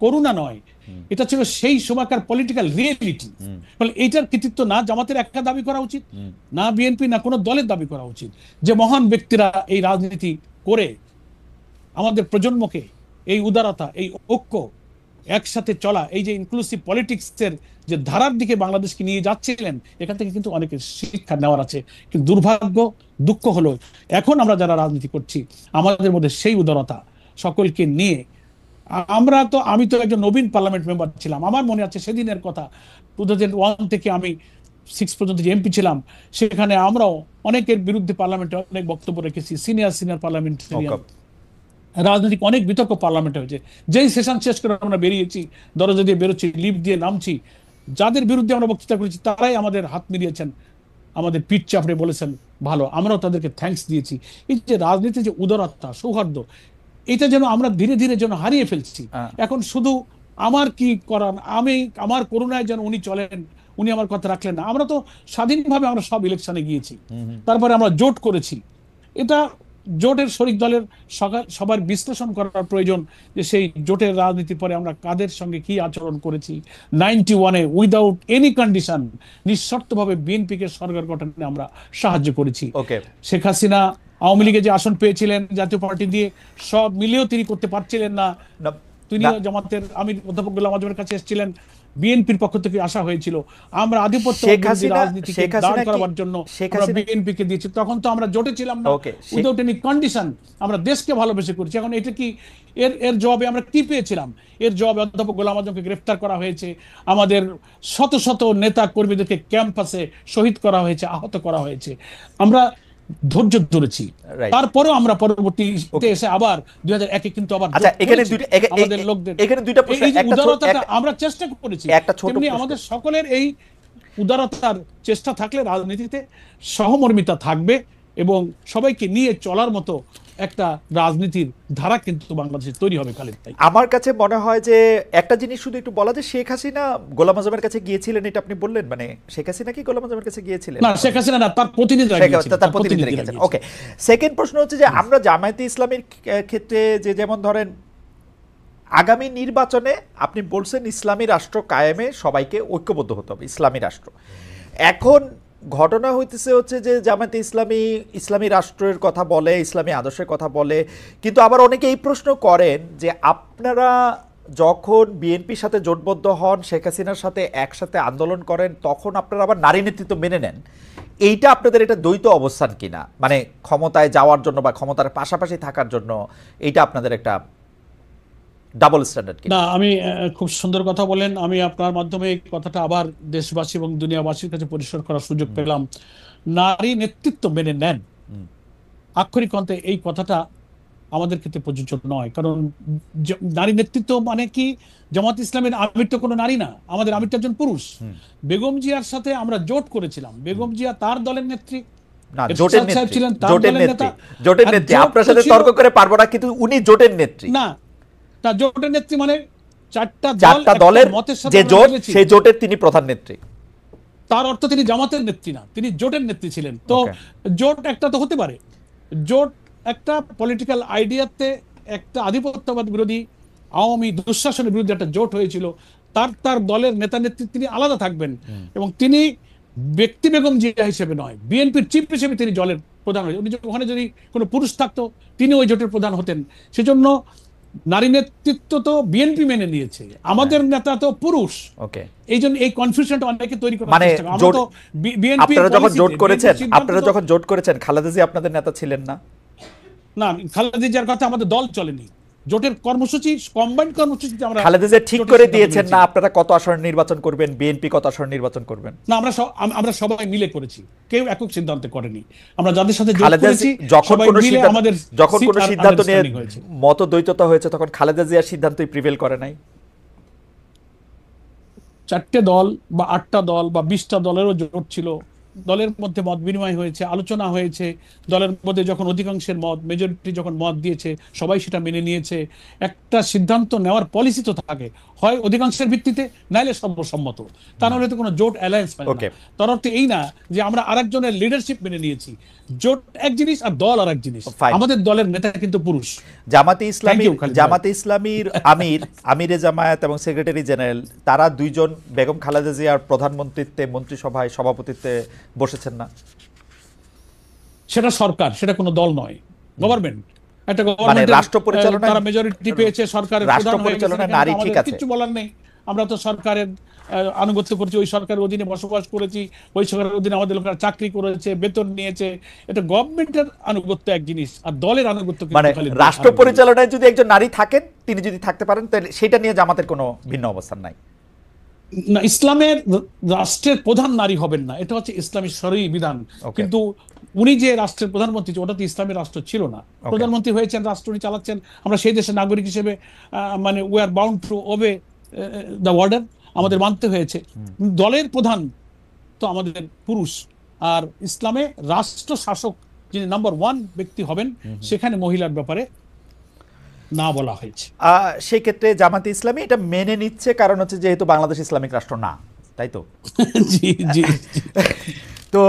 করুণা নয়, এটা ছিল সেই সময়কার পলিটিক্যাল রিয়েলিটি। ফলে এইটার কৃতিত্ব না জামাতের একা দাবি করা উচিত, না বিএনপি, না কোনো দলের দাবি করা উচিত। যে মহান ব্যক্তিরা এই রাজনীতি করে আমাদের প্রজন্মকে এই উদারতা, এই ঐক্য, একসাথে চলা, এই যে ইনক্লুসিভ পলিটিক্সের যে ধারার দিকে বাংলাদেশকে নিয়ে যাচ্ছিলেন, এখান থেকে কিন্তু অনেকের শিক্ষা নেওয়ার আছে। কিন্তু দুর্ভাগ্য, দুঃখ হলো এখন আমরা যারা রাজনীতি করছি আমাদের মধ্যে সেই উদারতা সকলকে নিয়ে আমি তো একজন নবীন পার্লামেন্ট মেম্বার ছিলাম। আমার মনে আছে সেদিনের কথা, 2001 থেকে আমি 6 পর্যন্ত যে এমপি ছিলাম, সেখানে আমরাও অনেকের বিরুদ্ধে পার্লামেন্টে অনেক বক্তব্য রেখেছি। সিনিয়র পার্লামেন্টারিয়ান, রাজনৈতিক অনেক বিতর্ক পার্লামেন্টে হয়েছে। যেই সেশন শেষ করে আমরা বেরিয়েছি, দরজা দিয়ে বেরোচ্ছি, লিফট দিয়ে নামছি, যাদের বিরুদ্ধে আমরা বক্তৃতা করেছি তারাই আমাদের হাত মিলিয়েছেন, আমাদের পিঠ চাপড়ে বলেছেন ভালো, আমরাও তাদেরকে থ্যাঙ্কস দিয়েছি। এই যে রাজনীতির যে উদারতা, সৌহার্দ্য, এটা যেন আমরা ধীরে ধীরে যেন হারিয়ে ফেলছি। এখন শুধু আমার কি করার, আমার করুণায় যেন উনি চলেন, উনি আমার কথা রাখলেন না। আমরা তো স্বাধীনভাবে আমরা সব ইলেকশনে গিয়েছি, তারপরে আমরা জোট করেছি। এটা জোটের শরিক দলের সবার বিশ্লেষণ করার প্রয়োজন যে সেই জোটের রাজনীতির পরে আমরা কাদের সঙ্গে কি আচরণ করেছি। 91-এ উইদাউট এনি কন্ডিশন নিঃশর্তভাবে বিএনপিকে সরকার গঠনে আমরা সাহায্য করেছি। শেখ হাসিনা আওয়ামী লীগে যে আসন পেয়েছিলেন জাতীয় পার্টি দিয়ে, সব মিলেও তিনি করতে পারছিলেন না। তিনি জামাতের আমির অধ্যাপক গোলাম আজমের কাছে এসেছিলেন, বিএনপির পক্ষ থেকে আসা হয়েছিল আমরা আধিপত্য রাজনীতিকে দাঁড় করাবার জন্য বিএনপিকে দিয়েছি। তখন তো আমরা জোটে ছিলাম না, উইদাউট এনি কন্ডিশন আমরা দেশকে ভালোবেসে করছি। এখন এটা কি এর জবাবে আমরা কি পেয়েছিলাম? এর জবাবে অধ্যাপক গোলাম আজমকে গ্রেফতার করা হয়েছে, আমাদের শত শত নেতা কর্মীদেরকে ক্যাম্পাসে শহীদ করা হয়েছে, আহত করা হয়েছে। আমরা ধৈর্য ধরেছি, তারপরেও আমরা পরবর্তীতে এসে আবার 2001-এ কিন্তু আবার আমাদের লোকদের উদারতাটা আমরা চেষ্টা করেছি। তেমনি আমাদের সকলের এই উদারতার চেষ্টা থাকলে রাজনীতিতে সহমর্মিতা থাকবে এবং সবাইকে নিয়ে চলার মতো একটা রাজনীতির ধারা কিন্তু বাংলাদেশে তৈরি হবে। খালিদ ভাই, আমার কাছে মনে হয় যে একটা জিনিস শুধু একটু বলা, যে শেখ হাসিনা গোলাম আজমের কাছে গিয়েছিলেন, এটা আপনি বললেন, মানে শেখ হাসিনা কি গোলাম আজমের কাছে গিয়েছিলেন? না, শেখ হাসিনা না, তার প্রতিনিধি গিয়েছিলেন। ওকে, সেকেন্ড প্রশ্ন হচ্ছে যে আমরা জামায়াতে ইসলামের ক্ষেত্রে যে যেমন ধরেন আগামী নির্বাচনে আপনি বলছেন ইসলামী রাষ্ট্র কায়েমে সবাইকে ঐক্যবদ্ধ হতে হবে, ইসলামী রাষ্ট্র। এখন ঘটনা হইতেছে হচ্ছে যে জামায়াতে ইসলামী রাষ্ট্রের কথা বলে, ইসলামী আদর্শের কথা বলে, কিন্তু আবার অনেকে এই প্রশ্ন করেন যে আপনারা যখন বিএনপির সাথে জোটবদ্ধ হন, শেখ হাসিনার সাথে একসাথে আন্দোলন করেন, তখন আপনারা আবার নারী নেতৃত্ব মেনে নেন। এইটা আপনাদের এটা দ্বৈত অবস্থান কিনা, মানে ক্ষমতায় যাওয়ার জন্য বা ক্ষমতার পাশাপাশি থাকার জন্য এইটা আপনাদের একটা ডাবল স্ট্যান্ডার্ড না? আমি খুব সুন্দর কথা বলেন। আমি আপনার মাধ্যমে এই কথাটা আবার দেশবাসী এবং দুনিয়াবাসীর কাছে পরিষ্কার করার সুযোগ পেলাম। নারী নেতৃত্ব মেনে নেন, আক্ষরিক অর্থে এই কথাটা আমাদের ক্ষেত্রে প্রযোজ্য নয়। কারণ নারী নেতৃত্ব মানে কি, জামাত ইসলামের আমির তো কোনো নারী না, আমাদের আমিরটা একজন পুরুষ। বেগম জিয়ার সাথে আমরা জোট করেছিলাম, বেগম জিয়া তার দলের নেত্রী, না, জোটের নেত্রী, ছিলেন তার জোটের দলের নেত্রী, নেতা। জোটের আর নেত্রী, জোট আপনার তো সাথে ছিল তর্ক করে পারবো না, কিন্তু উনি জোটের নেত্রী। না, তা জোটের নেত্রী মানে চারটা দলের মতের সাথে যে আমরা জোট, মিলেছি। সেই জোটের তিনি প্রধান নেত্রী। তার অর্থ তিনি জামাতের নেত্রী না, তিনি জোটের নেত্রী ছিলেন। তো জোট একটা তো হতে পারে, জোট একটা পলিটিক্যাল আইডিয়াতে একটা আধিপত্যবাদ বিরোধী আওয়ামী দুঃশাসনের বিরুদ্ধে একটা জোট হয়েছিল। তার তার দলের নেতা নেত্রী তিনি আলাদা থাকবেন, এবং তিনি ব্যক্তি বেগম জিয়া হিসেবে নয়, বিএনপির চিফ হিসেবে তিনি দলের প্রধান হয়েছেন। উনি ওখানে যদি কোনো পুরুষ থাকতো তিনি ওই জোটের প্রধান হতেন। সেজন্য নারী নেতৃত্ব তো বিএনপি মেনে নিয়েছে, আমাদের নেতা তো পুরুষ। এই জন্য এই কনফিউশনটা অনেকে তৈরি করার মানে চেষ্টা করে। আমরা তো বিএনপি আপনারা যখন জোট করেছেন খালেদা জিয়া আপনাদের নেতা ছিলেন না? না, খালেদা জিয়ার কথা আমাদের দল চলেনি, জোটের কর্মসূচি কম্বাইন্ড কর্মসূচিতে আমরা খালেদা জিয়া ঠিক করে দিয়েছেন না আপনারা কত আসন নির্বাচন করবেন, বিএনপি কত আসন নির্বাচন করবেন? না, আমরা সবাই মিলে করেছি, কেউ একক সিদ্ধান্ত করেনি। আমরা যাদের সাথে জোট করেছি সবাই মিলে আমাদের যখন কোনো সিদ্ধান্ত নিয়ে মতদ্বৈততা হয়েছে তখন খালেদা জিয়ার সিদ্ধান্তই প্রিভেল করে নাই। 4টে দল বা 8টা দল বা 20টা দলেরও জোট ছিল, দলের মধ্যে মত বিনিময় হয়েছে, আলোচনা হয়েছে, দলের মধ্যে যখন অধিকাংশের মত, মেজরিটি যখন মত দিয়েছে সবাই সেটা মেনে নিয়েছে। একটা সিদ্ধান্ত নেওয়ার পলিসি তো থাকে, হয় অধিকাংশের ভিত্তিতে, নাইলে সর্বসম্মত, তা নাহলে তো কোনো জোট অ্যালায়েন্স পায় না। তার অর্থ এই না যে আমরা আরেকজনের লিডারশিপ মেনে নিয়েছি। জোট এক জিনিস আর দল আর এক জিনিস। আমাদের দলের নেতা কিন্তু পুরুষ। জামাতে ইসলামীর আমিরে জামায়াত এবং সেক্রেটারি জেনারেল তারা দুইজন বেগম খালেদা জিয়ার প্রধানমন্ত্রীত্বে মন্ত্রিসভায় সভাপতিত্বে বসেছেন না? সেটা সরকার, সেটা কোনো দল নয়, গভর্নমেন্ট। একটা গভর্নমেন্ট রাষ্ট্র পরিচালনায় তারা মেজরিটি পেয়েছে, সরকারের রাষ্ট্র পরিচালনায় নারী ঠিক আছে, কিছু বলার নেই। আমরা তো সরকারের আনুগত্য করছি, ওই সরকারের অধীনে বসবাস করেছি, ওই সরকারের অধীনে আমাদের লোকেরা চাকরি করেছে, বেতন নিয়েছে। এটা গভর্নমেন্টের আনুগত্য এক জিনিস, আর দলের আনুগত্য মানে রাষ্ট্র পরিচালনায় যদি একজন নারী থাকেন, তিনি যদি থাকতে পারেন, তাহলে সেটা নিয়ে জামাতের কোনো ভিন্ন অবস্থান নাই না। ইসলামের রাষ্ট্রের প্রধান নারী হবেন না, এটা হচ্ছে ইসলামী শরঈ বিধান। কিন্তু উনি যে রাষ্ট্রের প্রধানমন্ত্রী, ওটা তো ইসলামের রাষ্ট্র ছিল না। প্রধানমন্ত্রী হয়েছেন, রাষ্ট্র উনি চালাচ্ছেন, আমরা সেই দেশের নাগরিক হিসেবে মানে we are bound to ওবে the order, আমাদের মানতে হয়েছে। দলের প্রধান তো আমাদের পুরুষ, আর ইসলামে রাষ্ট্র শাসক যিনি নাম্বার 1 ব্যক্তি হবেন, সেখানে মহিলার ব্যাপারে না বলা হয়েছে। সেই ক্ষেত্রে জামাতে ইসলামী এটা মেনে নিচ্ছে, কারণ হচ্ছে যেহেতু বাংলাদেশ ইসলামিক রাষ্ট্র না, তাই তো? জি জি। তো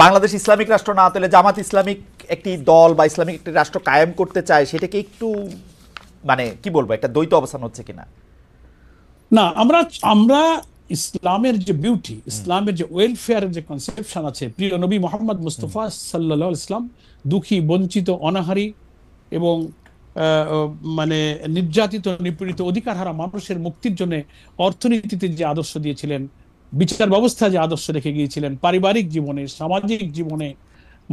বাংলাদেশ ইসলামিক রাষ্ট্র না, তাহলে জামাত ইসলামিক একটি দল বা ইসলামিক একটি রাষ্ট্র কায়েম করতে চায়, সেটাকে একটু মানে কি বলবো, একটা দ্বৈত অবস্থান হচ্ছে কিনা? না, আমরা ইসলামের যে বিউটি, ইসলামের যে ওয়েলফেয়ারের যে কনসেপশন আছে, প্রিয় নবী মোহাম্মদ মুস্তাফা সাল্লাল্লাহু আলাইহি ওয়াসাল্লাম দুঃখী, বঞ্চিত, অনাহারী এবং মানে নির্যাতিত, নিপীড়িত, অধিকারহারা মানুষের মুক্তির জন্য অর্থনীতিতে যে আদর্শ দিয়েছিলেন, বিচার ব্যবস্থা যে আদর্শ রেখে গিয়েছিলেন, পারিবারিক জীবনে, সামাজিক জীবনে,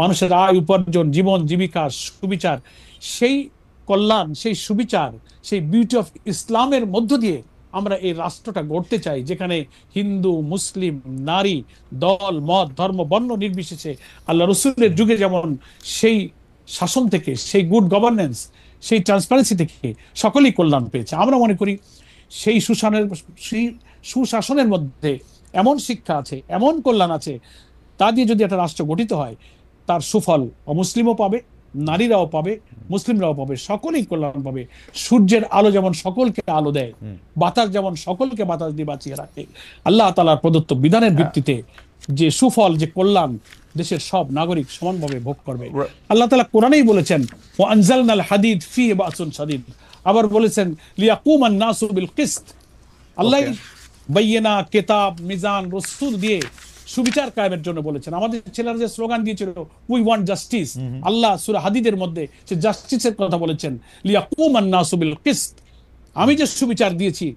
মানুষের আয় উপার্জন, জীবন জীবিকা, সুবিচার, সেই কল্যাণ, সেই সুবিচার, সেই বিউটি অফ ইসলামের মধ্য দিয়ে আমরা এই রাষ্ট্রটা গড়তে চাই, যেখানে হিন্দু, মুসলিম, নারী, দল, মত, ধর্ম, বর্ণ নির্বিশেষে আল্লাহ রসুলের যুগে যেমন সেই শাসন থেকে, সেই গুড গভর্নেন্স, সেই ট্রান্সপারেন্সি থেকে সকলেই কল্যাণ পেয়েছে। আমরা মনে করি সেই সুশাসনের মধ্যে এমন শিক্ষা আছে, এমন কল্যাণ আছে, তা দিয়ে যদি একটা রাষ্ট্র গঠিত হয়, তার সুফল অমুসলিমও পাবে, নারীরাও পাবে, মুসলিমরাও পাবে, সকলেই কল্যাণ পাবে। সূর্যের আলো যেমন সকলকে আলো দেয়, বাতাস যেমন সকলকে বাতাস দিয়ে বাঁচিয়ে রাখে, আল্লাহ তাআলার প্রদত্ত বিধানের ভিত্তিতে যে সুফল, যে কল্যাণ দেশের সব নাগরিক সমানভাবে ভোগ করবে। আল্লাহ তাআলা কোরআনেই বলেছেন, ওয়া আনজালনাল হাদিদ ফীহি বাসুন শাদীদ, আবার বলেছেন লিয়াকুমান নাসু বিল কিসত। আল্লাহ বাইয়িনা, কিতাব, মিজান, রসুল দিয়ে সুবিচার কায়েমের জন্য বলেছেন। আমাদের ছেলেরা যে স্লোগান দিয়েছিল উই ওয়ান্ট জাস্টিস, আল্লাহ সূরা হাদিদের মধ্যে সে জাস্টিসের কথা বলেছেন, লিয়াকুমান নাসু বিল কিসত। আমি যে সুবিচার দিয়েছি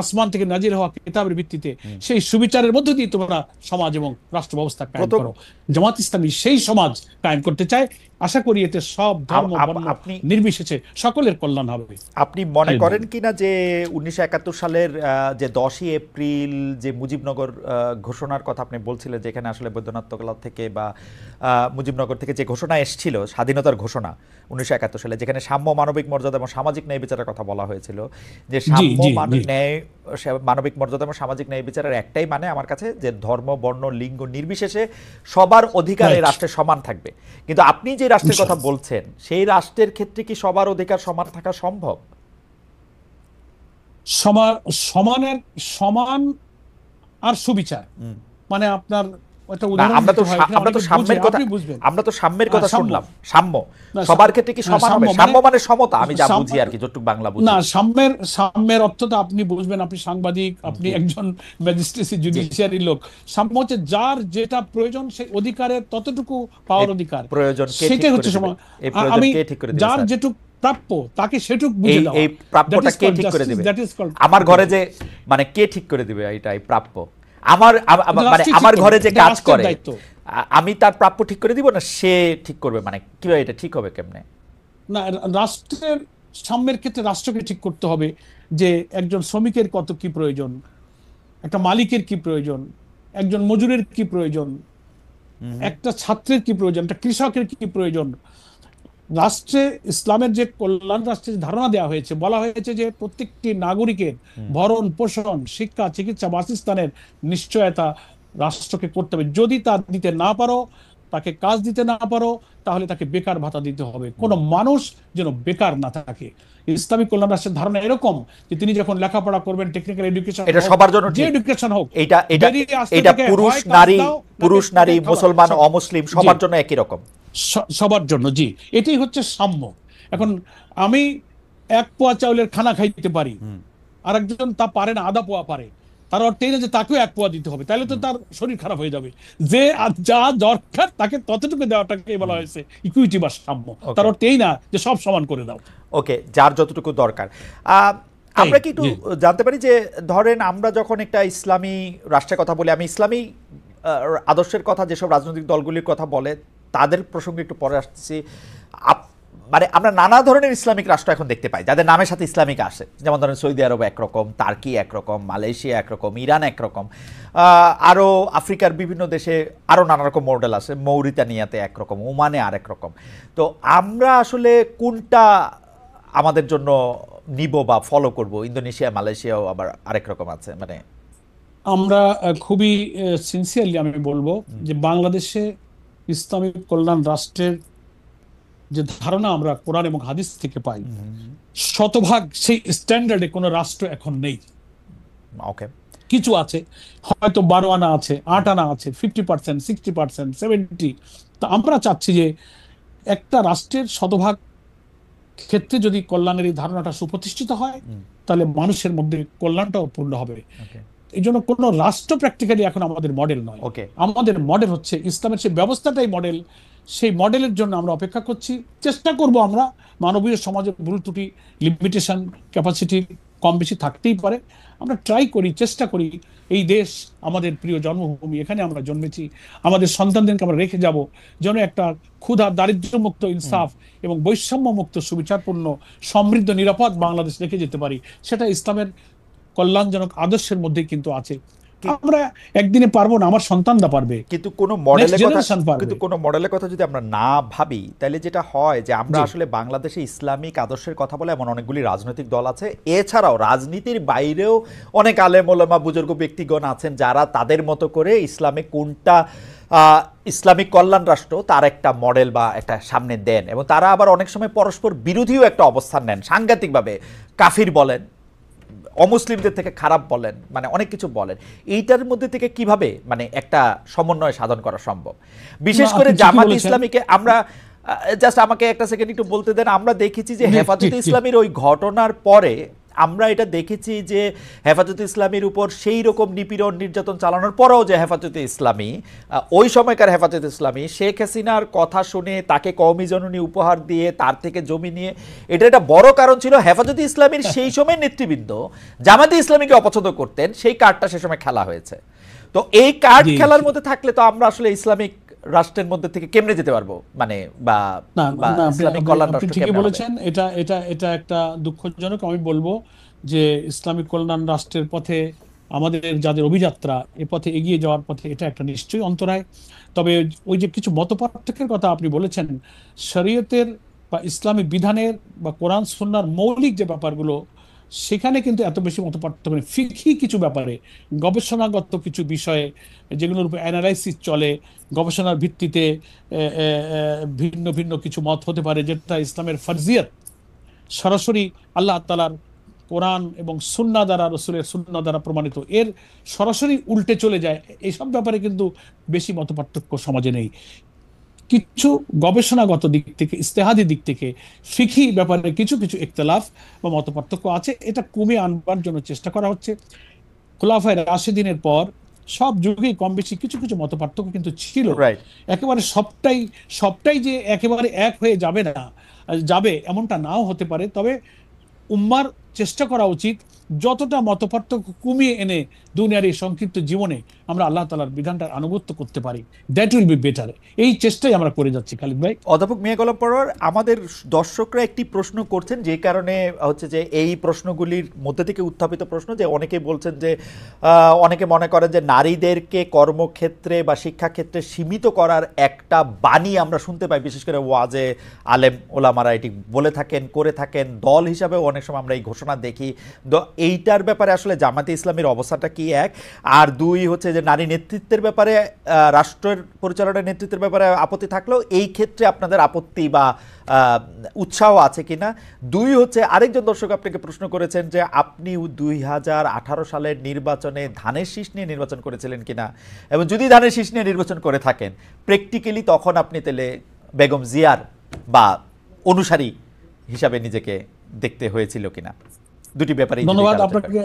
আসমান থেকে নাজিল হওয়া কিতাবের ভিত্তিতে, সেই সুবিচারের মধ্য দিয়ে তোমরা সমাজ এবং রাষ্ট্র ব্যবস্থা কায়েম করো। জামাত ইসলামী সেই সমাজ কায়েম করতে চায়, আশা করি এতে সব ধর্ম বর্ণ আপনি নির্বিশেষে সকলের কল্যাণ হবে। আপনি মনে করেন কিনা যে 1971 সালের যে 10ই এপ্রিল যে মুজিবনগর ঘোষণার কথা আপনি বলছিলেন, যেখানে আসলে বৈদ্যনাথ তকলা থেকে বা মুজিবনগর থেকে যে ঘোষণা এসেছিল, স্বাধীনতার ঘোষণা 1971 সালে, যেখানে সাম্য, মানবিক মর্যাদা এবং সামাজিক ন্যায় বিচারের কথা বলা হয়েছিল, যে সাম্য, মানবিক মর্যাদা এবং সামাজিক ন্যায় বিচারের একটাই মানে আমার কাছে যে ধর্ম, বর্ণ, লিঙ্গ নির্বিশেষে সবার অধিকার এই রাষ্ট্রে সমান থাকবে। কিন্তু আপনি যে রাষ্ট্রের কথা বলছেন, সেই রাষ্ট্রের ক্ষেত্রে কি সবার অধিকার সমান থাকা সম্ভব? সমান আর সুবিচার, মানে আপনার আমরা তো সাম্যের কথা শুনলাম। সাম্য সবার ক্ষেত্রে কি সমান হবে? সাম্য মানে সমতা, আমি যা বুঝি আর কি, যতটুকু বাংলা বুঝি। না, সাম্যের অর্থ তো আপনি বুঝবেন, আপনি সাংবাদিক, আপনি একজন ম্যাজিস্ট্রেসি জুডিশিয়ারি লোক। সাম্য হচ্ছে যার যেটা প্রয়োজন সেই অধিকারের ততটুকু পাওয়ার অধিকার, প্রয়োজন সেটাই হচ্ছে সমান। আমি যার যেটুকু প্রাপ্য তাকে সেটুকু বুঝে দাও। এই প্রাপ্যটা কে ঠিক করে দিবে? আমার ঘরে যে মানে কে ঠিক করে দিবে এটা, এই প্রাপ্য? আমার ঘরে যে কাজ করে আমি তার প্রাপ্য ঠিক করে দিব না সে ঠিক করবে? মানে কিভাবে এটা ঠিক হবে, কেমনে? না, রাষ্ট্রের সাম্যের ক্ষেত্রে রাষ্ট্রকে ঠিক করতে হবে যে একজন শ্রমিকের কত কি প্রয়োজন, একটা মালিকের কি প্রয়োজন, একজন মজুরের কি প্রয়োজন, একটা ছাত্রের কি প্রয়োজন, একটা কৃষকের কি প্রয়োজন। রাষ্ট্রে ইসলামের যে কল্যাণ রাষ্ট্রের ধারণা দেওয়া হয়েছে, বলা হয়েছে যে প্রত্যেকটি নাগরিকের ভরণ পোষণ, শিক্ষা, চিকিৎসা, বাসস্থানের নিশ্চয়তা রাষ্ট্রকে করতে হবে। যদি তা দিতে না পারো, তাকে কাজ দিতে না পারো, তাহলে তাকে বেকার ভাতা দিতে হবে। কোনো মানুষ যেন বেকার না থাকে। ইসলামিক কল্যাণ রাষ্ট্রের ধারণা এরকম যে তিনি যখন লেখাপড়া করবেন, টেকনিক্যাল এডুকেশন, এটা সবার জন্য, যে এডুকেশন হোক, এটা পুরুষ নারী মুসলমান অমুসলিম সবার জন্য একই রকম, সবার জন্য। জি, এটাই হচ্ছে সাম্য। এখন আমি 1 পোয়া চাউলের খানা খাইতে পারি, আর একজন তা পারে না, আধা পোয়া পারে, তার অর্থ এই না যে তাকেও 1 পোয়া দিতে হবে, তাহলে তো তার শরীর খারাপ হয়ে যাবে। যে যা দরকার তাকে ততটুকু দেওয়াটাকে বলা হয়েছে ইকুইটি বা সাম্য। তার অর্থ এই না যে সব সমান করে দাও। ওকে, যার যতটুকু দরকার। আমরা কি একটু জানতে পারি যে ধরেন আমরা যখন একটা ইসলামী রাষ্ট্রের কথা বলি, আমি ইসলামী আদর্শের কথা যেসব রাজনৈতিক দলগুলির কথা বলে তাদের প্রসঙ্গে একটু পরে আসতেছি। মানে আমরা নানা ধরনের ইসলামিক রাষ্ট্র এখন দেখতে পাই যাদের নামের সাথে ইসলামিক আসে, যেমন ধরেন সৌদি আরব একরকম, টার্কি একরকম, মালয়েশিয়া একরকম, ইরান একরকম, আরও আফ্রিকার বিভিন্ন দেশে আরও নানা রকম মডেল আছে, মৌরিতানিয়াতে একরকম, ওমানে আরেক রকম। তো আমরা আসলে কোনটা আমাদের জন্য নিব বা ফলো করব? ইন্দোনেশিয়া, মালয়েশিয়াও আবার আরেক রকম আছে। মানে আমরা খুবই সিনসিয়ারলি আমি বলবো যে বাংলাদেশে ইসলামিক কল্যাণ রাষ্ট্রের যে ধারণা আমরা কোরআন এবং হাদিস থেকে পাই, শতভাগ সেই স্ট্যান্ডার্ডে কোনো রাষ্ট্র এখন নেই। ওকে, কিছু আছে, হয়তো 12 আনা আছে, 8 আনা আছে, 50%, 60%, 70। তো আমরা চাচ্ছি যে একটা রাষ্ট্রের শতভাগ ক্ষেত্রে যদি কল্যাণের এই ধারণাটা সুপ্রতিষ্ঠিত হয়, তাহলে মানুষের মধ্যে কল্যাণটাও পূর্ণ হবে। এই জন্য কোনো রাষ্ট্র প্র্যাকটিক্যালি এখন আমাদের মডেল নয়। আমাদের মডেল হচ্ছে ইসলামের সেই ব্যবস্থাটাই মডেল। সেই মডেলের জন্য আমরা অপেক্ষা করছি, চেষ্টা করব। আমরা মানবীয় সমাজের ভুল ত্রুটি, লিমিটেশন, ক্যাপাসিটি কম বেশি থাকতেই পারে। আমরা ট্রাই করি, চেষ্টা করি। এই দেশ আমাদের প্রিয় জন্মভূমি, এখানে আমরা জন্মেছি, আমাদের সন্তানদেরকে আমরা রেখে যাব যেন একটা ক্ষুধা, দারিদ্র্যমুক্ত, ইনসাফ এবং বৈষম্যমুক্ত, সুবিচারপূর্ণ, সমৃদ্ধ, নিরাপদ বাংলাদেশ রেখে যেতে পারি। সেটা ইসলামের কল্যাণজনক আদর্শের মধ্যেই কিন্তু আছে। আমরা একদিনে পারবো না, আমার সন্তানরা পারবে। কিন্তু কোনো মডেলের কথা যদি আমরা না ভাবি, তাহলে যেটা হয় যে আমরা আসলে বাংলাদেশে ইসলামিক আদর্শের কথা বলে এমন অনেকগুলি রাজনৈতিক দল আছে। এছাড়াও রাজনীতির বাইরেও অনেক আলেম ওলামা, বুজুর্গ ব্যক্তিগণ আছেন যারা তাদের মতো করে ইসলামে কোনটা ইসলামিক কল্যাণ রাষ্ট্র তার একটা মডেল বা একটা সামনে দেন, এবং তারা আবার অনেক সময় পরস্পর বিরোধীও একটা অবস্থান নেন, সাংঘাতিকভাবে কাফির বলেন, অমুসলিমদের থেকে খারাপ বলেন, মানে অনেক কিছু বলেন। এইটার মধ্যে থেকে কিভাবে মানে একটা সমন্বয় সাধন করা সম্ভব? বিশেষ করে জামাত ইসলামীকে আমরা জাস্ট, আমাকে একটা সেকেন্ড একটু বলতে দেন। আমরা দেখেছি যে হেফাজতে ইসলামীর ওই ঘটনার পরে আমরা এটা দেখেছি যে হেফাজতে ইসলামীর উপর সেই রকম নিপীড়ন নির্যাতন চালানোর পরেও যে হেফাজতে ইসলামী, ওই সময়কার হেফাজতে ইসলামী শেখ হাসিনার কথা শুনে তাকে কওমি জননী উপহার দিয়ে তার থেকে জমি নিয়ে, এটা একটা বড় কারণ ছিল হেফাজতে ইসলামীর সেই সময় নেতৃবৃন্দ জামাতে ইসলামীকে অপছন্দ করতেন। সেই কার্ডটা সে সময় খেলা হয়েছে। তো এই কার্ড খেলার মধ্যে থাকলে তো আমরা আসলে ইসলামিক রাষ্ট্রের মধ্যে থেকে কেমনে যেতে পারবো, মানে বা না বা না ইসলামিক কল্যাণ আপনি রাষ্ট্র ঠিকই কেমনে হবে? বলেছেন। এটা এটা এটা একটা দুঃখজনক। আমি বলবো যে ইসলামিক কল্যাণ রাষ্ট্রের পথে আমাদের যাদের অভিযাত্রা, এ পথে এগিয়ে যাওয়ার পথে এটা একটা নিশ্চয়ই অন্তরায়। তবে ওই যে কিছু মতপার্থক্যের কথা আপনি বলেছেন, শরীয়তের বা ইসলামী বিধানের বা কোরআন সুন্নাহর মৌলিক যে ব্যাপারগুলো, সেখানে কিন্তু এত বেশি মতপার্থক্য নেই। ফিকহি কিছু ব্যাপারে, গবেষণাগত কিছু বিষয়ে যেগুলোর উপর অ্যানালাইসিস চলে, গবেষণার ভিত্তিতে ভিন্ন ভিন্ন কিছু মত হতে পারে, যেটা ইসলামের ফরজিয়ত সরাসরি আল্লাহ তাআলার কোরআন এবং সুন্নাহ দ্বারা, রসুলের সুন্নাহ দ্বারা প্রমাণিত, এর সরাসরি উল্টে চলে যায়। এইসব ব্যাপারে কিন্তু বেশি মতপার্থক্য সমাজে নেই। কিছু গবেষণাগত দিক থেকে, ইস্তেহাদি দিক থেকে, ফিকহি ব্যাপারে কিছু কিছু ইখতিলাফ বা মতপার্থক্য আছে। এটা কমিয়ে আনবার জন্য চেষ্টা করা হচ্ছে। খোলাফায়ে রাশেদিনের পর সব যুগেই কম বেশি কিছু কিছু মতপার্থক্য কিন্তু ছিল। রাইট। একেবারে সবটাই সবটাই যে একেবারে এক হয়ে যাবে না, যাবে এমনটা নাও হতে পারে। তবে উম্মার চেষ্টা করা উচিত যতটা মতপার্থক্য কমিয়ে এনে দুনিয়ার এই সংক্ষিপ্ত জীবনে আমরা আল্লাহ তাআলার বিধানটার আনুগত্য করতে পারি। That will be better. এই চেষ্টাই আমরা করে যাচ্ছি খালিদ ভাই। অধ্যাপক মিয়া গোলাম পরোয়ার, আমাদের দর্শকরা একটি প্রশ্ন করছেন, যে কারণে হচ্ছে যে এই প্রশ্নগুলির মধ্যে থেকে উত্থাপিত প্রশ্ন, যে অনেকে বলছেন যে অনেকে মনে করেন যে নারীদেরকে কর্মক্ষেত্রে বা শিক্ষাক্ষেত্রে সীমিত করার একটা বাণী আমরা শুনতে পাই, বিশেষ করে ওয়াজে আলেম ওলামারা এটি বলে থাকেন, করে থাকেন, দল হিসাবেও অনেক সময় আমরা এই ঘোষণা দেখি। এইটার ব্যাপারে আসলে জামাতে ইসলামীর অবস্থাটা কি, এক? আর দুই হচ্ছে যে নারী নেতৃত্বের ব্যাপারে, রাষ্ট্রের পরিচালনার নেতৃত্বের ব্যাপারে আপত্তি থাকলেও এই ক্ষেত্রে আপনাদের আপত্তি বা উৎসাহ আছে কিনা। দুই হচ্ছে, আরেকজন দর্শক আপনাকে প্রশ্ন করেছেন যে আপনি 2018 সালের নির্বাচনে ধানের শীষ নিয়ে নির্বাচন করেছিলেন কিনা, এবং যদি ধানের শীষ নিয়ে নির্বাচন করে থাকেন প্র্যাকটিক্যালি তখন আপনি তাহলে বেগম জিয়ার বা অনুসারী হিসাবে নিজেকে দেখতে হয়েছিল কিনা। দুটি ব্যাপারে ধন্যবাদ আপনাকে।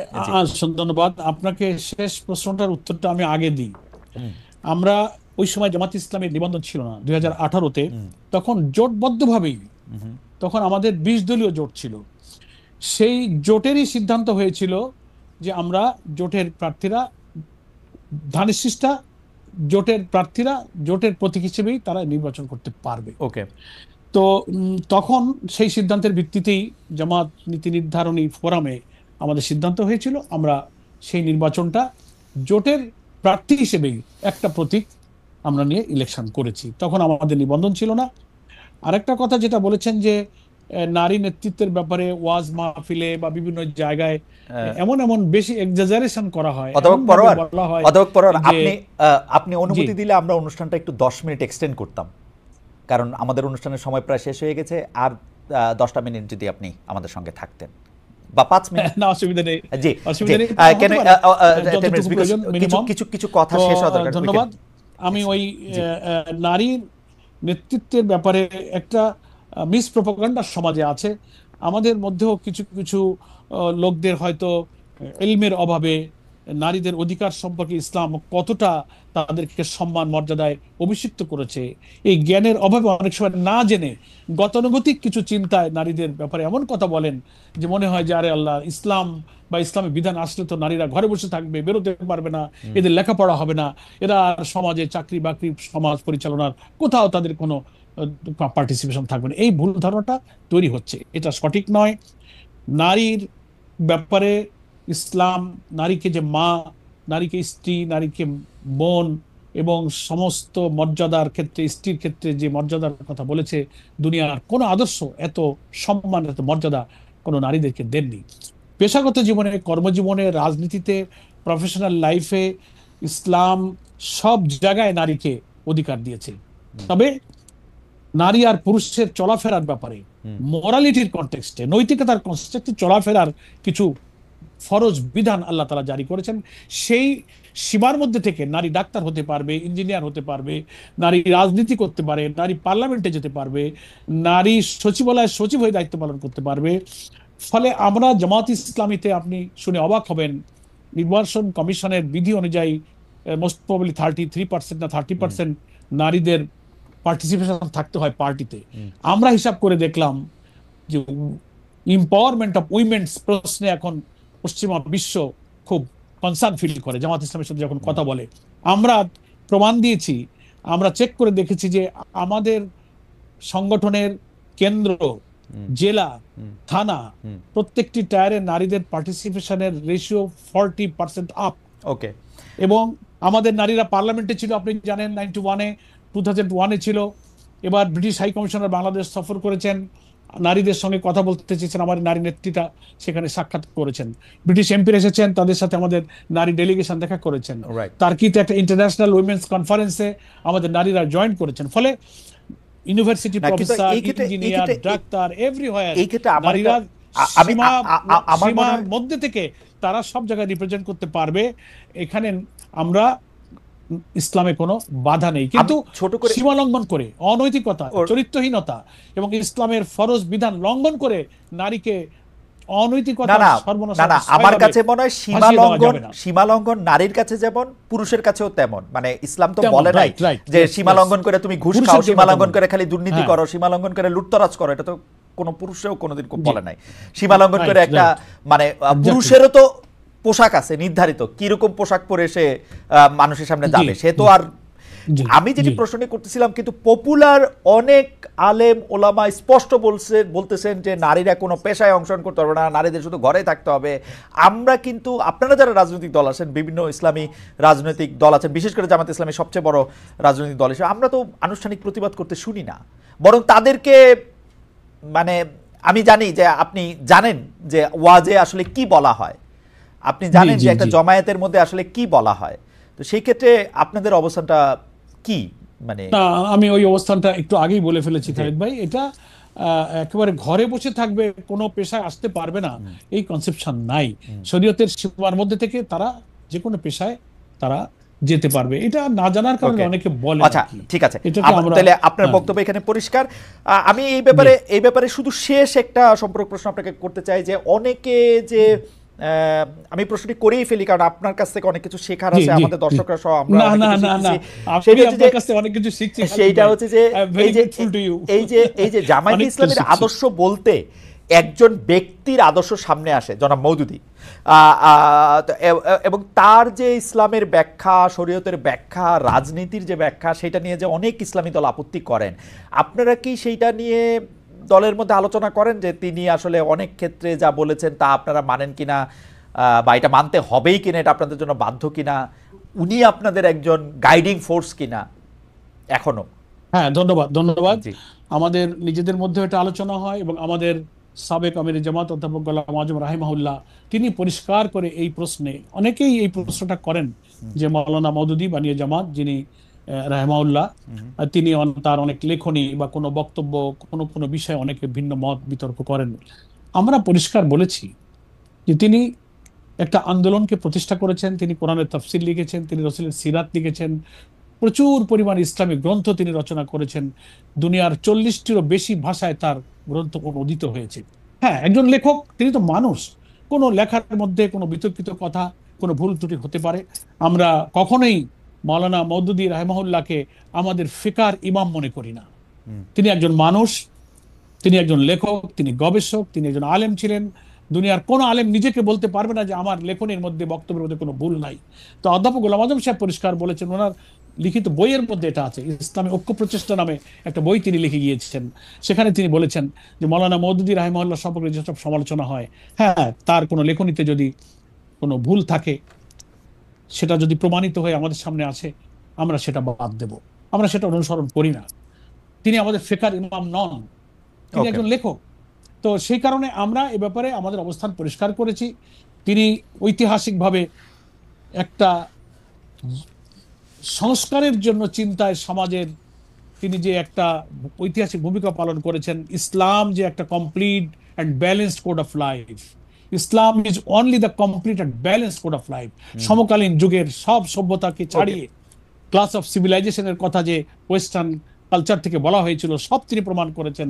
ধন্যবাদ আপনাকে। শেষ প্রশ্নটার উত্তরটা আমি আগে দিই। আমরা ওই সময় জামাত ইসলামের নিবন্ধন ছিল না 2018-তে। তখন জোটবদ্ধভাবেই, তখন আমাদের 20 দলীয় জোট ছিল। সেই জোটেরই সিদ্ধান্ত হয়েছিল যে আমরা জোটের প্রার্থীরা, ধানের শীষটা জোটের প্রার্থীরা জোটের প্রতীক হিসেবেই তারা নির্বাচন করতে পারবে। ওকে। তো তখন সেই সিদ্ধান্তের ভিত্তিতেই জামাত নীতি নির্ধারণী ফোরামে আমাদের সিদ্ধান্ত হয়েছিল আমরা সেই নির্বাচনটা জোটের প্রার্থী হিসেবেই একটা প্রতীক আমরা নিয়ে ইলেকশন করেছি। তখন আমাদের নিবন্ধন ছিল না। আরেকটা কথা যেটা বলেছেন যে নারী নেতৃত্বের ব্যাপারে ওয়াজ মাহফিলে বা বিভিন্ন জায়গায় এমন এমন বেশি এক্সাজারেশন করা হয়, অধ্যাপক পরোয়ার, আপনি অনুমতি জি। দিলে আমরা অনুষ্ঠানটা একটু 10 মিনিট এক্সটেন্ড করতাম, কারণ আমাদের অনুষ্ঠানের সময় প্রায় শেষ হয়ে গেছে। আর 10টা মিনিট যদি আপনি আমাদের সঙ্গে থাকতেন, বা 5 মিনিট। না, অসুবিধা নেই। জি, অসুবিধা নেই। যতটুকু প্রয়োজন মিনিমাম। কিছু কথা শেষ হওয়া দরকার। ধন্যবাদ। আমি ওই নারীর নেতৃত্বের ব্যাপারে একটা মিস প্রপাগান্ডা সমাজে আছে। আমাদের মধ্যেও কিছু কিছু লোকদের হয়তো ইলমের অভাবে নারীদের অধিকার সম্পর্কে ইসলাম কতটা তাদেরকে সম্মান মর্যাদায় অভিষিক্ত করেছে, এই জ্ঞানের অভাবে অনেক সময় না জেনে গতানুগতিক কিছু চিন্তায় নারীদের ব্যাপারে এমন কথা বলেন যে মনে হয় যে আরে আল্লাহ, ইসলাম বা ইসলামী বিধান আসলে তো নারীরা ঘরে বসে থাকবে, বেরোতে পারবে না, এদের লেখাপড়া হবে না, এরা সমাজে চাকরি বাকরি, সমাজ পরিচালনার কোথাও তাদের কোনো পার্টিসিপেশন থাকবে না। এই ভুল ধারণাটা তৈরি হচ্ছে, এটা সঠিক নয়। নারীর ব্যাপারে ইসলাম নারীকে যে মা, নারীকে স্ত্রী, নারীকে বোন এবং সমস্ত মর্যাদার ক্ষেত্রে, স্ত্রীর ক্ষেত্রে যে মর্যাদার কথা বলেছে, দুনিয়ার কোনো আদর্শ এত সম্মান, এত মর্যাদা কোনো নারীদেরকে দেননি। পেশাগত জীবনে, কর্মজীবনে, রাজনীতিতে, প্রফেশনাল লাইফে ইসলাম সব জায়গায় নারীকে অধিকার দিয়েছে। তবে নারী আর পুরুষের চলাফেরার ব্যাপারে, মোরালিটির কনটেক্সটে, নৈতিকতার কনটেক্সটে চলাফেরার কিছু ফরজ বিধান আল্লাহ তাআলা জারি করেছেন। সেই সীমার মধ্যে থেকে নারী ডাক্তার হতে পারবে, ইঞ্জিনিয়ার হতে পারবে, নারী রাজনীতি করতে পারে, নারী পার্লামেন্টে যেতে পারবে, নারী সচিবালয়ের সচিব হয়ে দায়িত্ব পালন করতে পারবে। ফলে আমরা জামাত ইসলামীতে, আপনি শুনে অবাক হবেন, নির্বাচন কমিশনের বিধি অনুযায়ী মোস্ট প্রবাবলি 33% না 30% নারীদের পার্টিসিপেশন থাকতে হয় পার্টিতে। আমরা হিসাব করে দেখলাম যে এম্পাওয়ারমেন্ট অফ উইমেন্স প্রশ্নে এখন পশ্চিমা বিশ্ব খুব কনসার্ন ফিল করে জামাত ইসলামের সাথে যখন কথা বলে। আমরা প্রমাণ দিয়েছি আমরা চেক করে দেখেছি যে আমাদের সংগঠনের কেন্দ্র, জেলা, থানা, প্রত্যেকটি টায়ারে নারীদের পার্টিসিপেশনের রেশিও 40% আপ। ওকে। এবং আমাদের নারীরা পার্লামেন্টে ছিল, আপনি জানেন 91-এ, 2001-এ ছিল। এবার ব্রিটিশ হাই কমিশনার বাংলাদেশ সফর করেছেন, নারীদের সঙ্গে কথা বলতে চেয়েছেন, আমার নারী নেত্রীটা সেখানে সাক্ষাৎ করেছেন। ব্রিটিশ এমপি এসেছেন, তাদের সাথে আমাদের নারী ডেলিগেশন দেখা করেছেন। টার্কিতে একটা ইন্টারন্যাশনাল উইমেন্স কনফারেন্সে আমাদের নারীরা জয়েন করেছেন। ফলে university professor, engineer, doctor, everywhere নারীরা সীমার মধ্যে থেকে তারা সব জায়গায় রিপ্রেজেন্ট করতে পারবে। এখানে আমরা ইসলামে কোনো বাধা নেই, কিন্তু সীমা লঙ্ঘন করে, অনৈতিকতা, চরিত্রহীনতা এবং ইসলামের ফরজ বিধান লঙ্ঘন করে নারীকে অনৈতিকতা, আমার কাছে মনে হয় সীমা লঙ্ঘন নারীর কাছে যেমন পুরুষের কাছেও তেমন। মানে ইসলাম তো বলে নাই যে সীমা লঙ্ঘন করে তুমি ঘুষ খাও, সীমা লঙ্ঘন করে খালি দুর্নীতি করো, সীমা লঙ্ঘন করে লুটতরাজ করো, এটা তো কোনো পুরুষেও কোনোদিন বলে নাই। সীমা লঙ্ঘন করে একটা মানে পুরুষেরও তো পোশাক আছে নির্ধারিত, কিরকম পোশাক পরে সে মানুষের সামনে যাবে, সে তো আর। আমি যেটি প্রশ্ন করতেছিলাম, কিন্তু পপুলার অনেক আলেম ওলামা স্পষ্ট বলতেছেন যে নারীরা কোনো পেশায় অংশগ্রহণ করতে পারবে না, নারীদের শুধু ঘরে থাকতে হবে। আমরা কিন্তু আপনারা যারা রাজনৈতিক দল আছেন, বিভিন্ন ইসলামী রাজনৈতিক দল আছেন, বিশেষ করে জামাত ইসলামী সবচেয়ে বড় রাজনৈতিক দল হিসেবে, আমরা তো আনুষ্ঠানিক প্রতিবাদ করতে শুনি না, বরং তাদেরকে মানে আমি জানি যে আপনি জানেন যে ওয়াজে আসলে কি বলা হয়, আপনি জানেন যে একটা জমায়েতের মধ্যে আসলে কি বলা হয়। তো সেই ক্ষেত্রে আপনাদের অবস্থানটা কি? মানে আমি ওই অবস্থানটা একটু আগেই বলে ফেলেছি খালিদ ভাই। এটা একেবারে ঘরে বসে থাকবে, কোনো পেশায় আসতে পারবে না, এই কনসেপশন নাই। শরীয়তের সীমার মধ্যে থেকে তারা যে কোনো পেশায় তারা যেতে পারবে, এটা না জানার কারণে অনেকে বলে। আচ্ছা, ঠিক আছে, তাহলে আপনার বক্তব্য এখানে পরিষ্কার। আমি এই ব্যাপারে শুধু শেষ একটা সম্পর্ক প্রশ্ন আপনাকে করতে চাই, যে অনেকে যে আমি প্রশ্নটি করেই ফেলি কারণ আপনার কাছ থেকে অনেক কিছু শেখার আছে, আমাদের দর্শকরা সহ আমরা সেইটা হচ্ছে যে এই যে জামায়াতে ইসলামীর আদর্শ বলতে একজন ব্যক্তির আদর্শ সামনে আসে, জনাব মওদুদী, এবং তার যে ইসলামের ব্যাখ্যা, শরীয়তের ব্যাখ্যা, রাজনীতির যে ব্যাখ্যা, সেটা নিয়ে যে অনেক ইসলামী দল আপত্তি করেন, আপনারা কি সেইটা নিয়ে দলের মধ্যে আলোচনা করেন যে তিনি আসলে অনেক ক্ষেত্রে যা বলেছেন তা আপনারা মানেন কিনা, বা এটা মানতে হবেই কিনা, এটা আপনাদের জন্য বাধ্য কিনা, উনি আপনাদের একজন গাইডিং ফোর্স কিনা এখনো? হ্যাঁ, ধন্যবাদ। আমাদের নিজেদের মধ্যে এটা আলোচনা হয়, এবং আমাদের সাবেক আমির জামাত অধ্যাপক গোলাম আজম রাহিমাহুল্লাহ তিনি পরিষ্কার করে এই প্রশ্নে, অনেকেই এই প্রশ্নটা করেন যে মাওলানা মওদুদী বানিয়ে জামাত যিনি রাহিমাহুল্লাহ, তিনি তার অনেক লেখনী বা কোনো বক্তব্য কোনো বিষয়ে অনেকে ভিন্ন মত বিতর্ক করেন। আমরা পরিষ্কার বলেছি যে তিনি একটা আন্দোলনকে প্রতিষ্ঠা করেছেন, তিনি কোরআনের তাফসির লিখেছেন, তিনি রাসূলের সিরাত লিখেছেন, প্রচুর পরিমাণ ইসলামিক গ্রন্থ তিনি রচনা করেছেন, দুনিয়ার 40টিরও বেশি ভাষায় তার গ্রন্থ অনুদিত হয়েছে। হ্যাঁ, একজন লেখক, তিনি তো মানুষ, কোনো লেখার মধ্যে কোনো বিতর্কিত কথা, কোনো ভুল ত্রুটি হতে পারে। আমরা কখনোই মাওলানা মওদুদী রাহিমাহুল্লাহকে আমাদের ফিকার ইমাম মনে করি না। তিনি একজন মানুষ, তিনি একজন লেখক, তিনি গবেষক, তিনি একজন আলেম ছিলেন। দুনিয়ার কোন আলেম নিজেকে বলতে পারবে না যে আমার লেখনের মধ্যে, বক্তব্যের মধ্যে কোনো ভুল নাই। তো অধ্যাপক গোলাম আজম সাহেব পরিষ্কার বলেছেন, ওনার লিখিত বইয়ের মধ্যে এটা আছে, ইসলামী ঐক্য প্রচেষ্টা নামে একটা বই তিনি লিখে গিয়েছেন। সেখানে তিনি বলেছেন যে মাওলানা মওদুদী রাহিমাহুল্লাহ সম্পর্কে যেসব সমালোচনা হয়, হ্যাঁ, তার কোনো লেখনীতে যদি কোনো ভুল থাকে, সেটা যদি প্রমাণিত হয়ে আমাদের সামনে আসে, আমরা সেটা বাদ দেব, আমরা সেটা অনুসরণ করি না। তিনি আমাদের ফিকার ইমাম নন, তিনি একজন লেখক। তো সেই কারণে আমরা এ ব্যাপারে আমাদের অবস্থান পরিষ্কার করেছি। তিনি ঐতিহাসিকভাবে একটা সংস্কারের জন্য চিন্তায় সমাজের তিনি যে একটা ঐতিহাসিক ভূমিকা পালন করেছেন, ইসলাম যে একটা complete and balanced code of life, Islam is only the complete and balanced code of life. সমকালীন যুগের সব সভ্যতাকে ছাড়িয়ে ক্লাস অফ সিভিলাইজেশনের কথা যে ওয়েস্টার্ন কালচার থেকে বলা হয়েছিল, সব তিনি প্রমাণ করেছেন।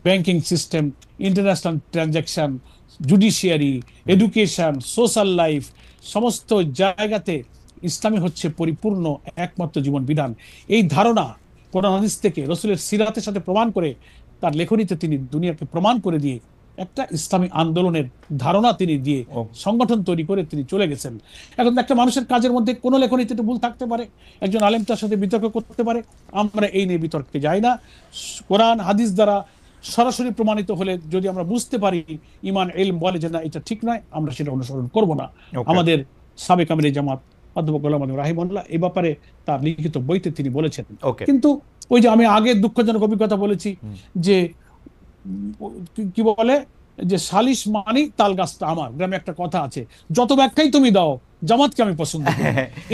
Banking system, international transaction, judiciary, education, social life, সমস্ত জায়গাতে ইসলামী হচ্ছে পরিপূর্ণ একমাত্র জীবন বিধান। এই ধারণা কোরআন হাদিস থেকে, রাসূলের সিরাতের সাথে প্রমাণ করে, তার লেখনীতে তিনি দুনিয়াকে প্রমাণ করে দিয়ে একটা ইসলামী আন্দোলনের ধারণা তিনি দিয়ে সংগঠন তৈরি করে তিনি চলে গেছেন। এখন একটা মানুষের কাজের মধ্যে কোনো লেখনীতে একটু ভুল থাকতে পারে, একজন আলেম তার সাথে বিতর্ক করতে পারে, আমরা এই নিয়ে বিতর্কে যাই না। কোরআন হাদিস দ্বারা সরাসরি প্রমাণিত হলে যদি আমরা বুঝতে পারি ইমান ইলম বলে যে না এটা ঠিক নয়, আমরা সেটা অনুসরণ করব না। আমাদের সাবেক আমিরে জামাত অধ্যাপক গোলাম আযম রাহিমাহুল্লাহ এই ব্যাপারে তার লিখিত বইতে তিনি বলেছেন। কিন্তু ওই যে আমি আগে দুঃখজনক অভিজ্ঞতা বলেছি যে কি বলে যে সালিশ মানি তাল গাছটা আমার, গ্রামে একটা কথা আছে, যত ব্যাখ্যাই তুমি দাও জামাতকে আমি পছন্দ করি।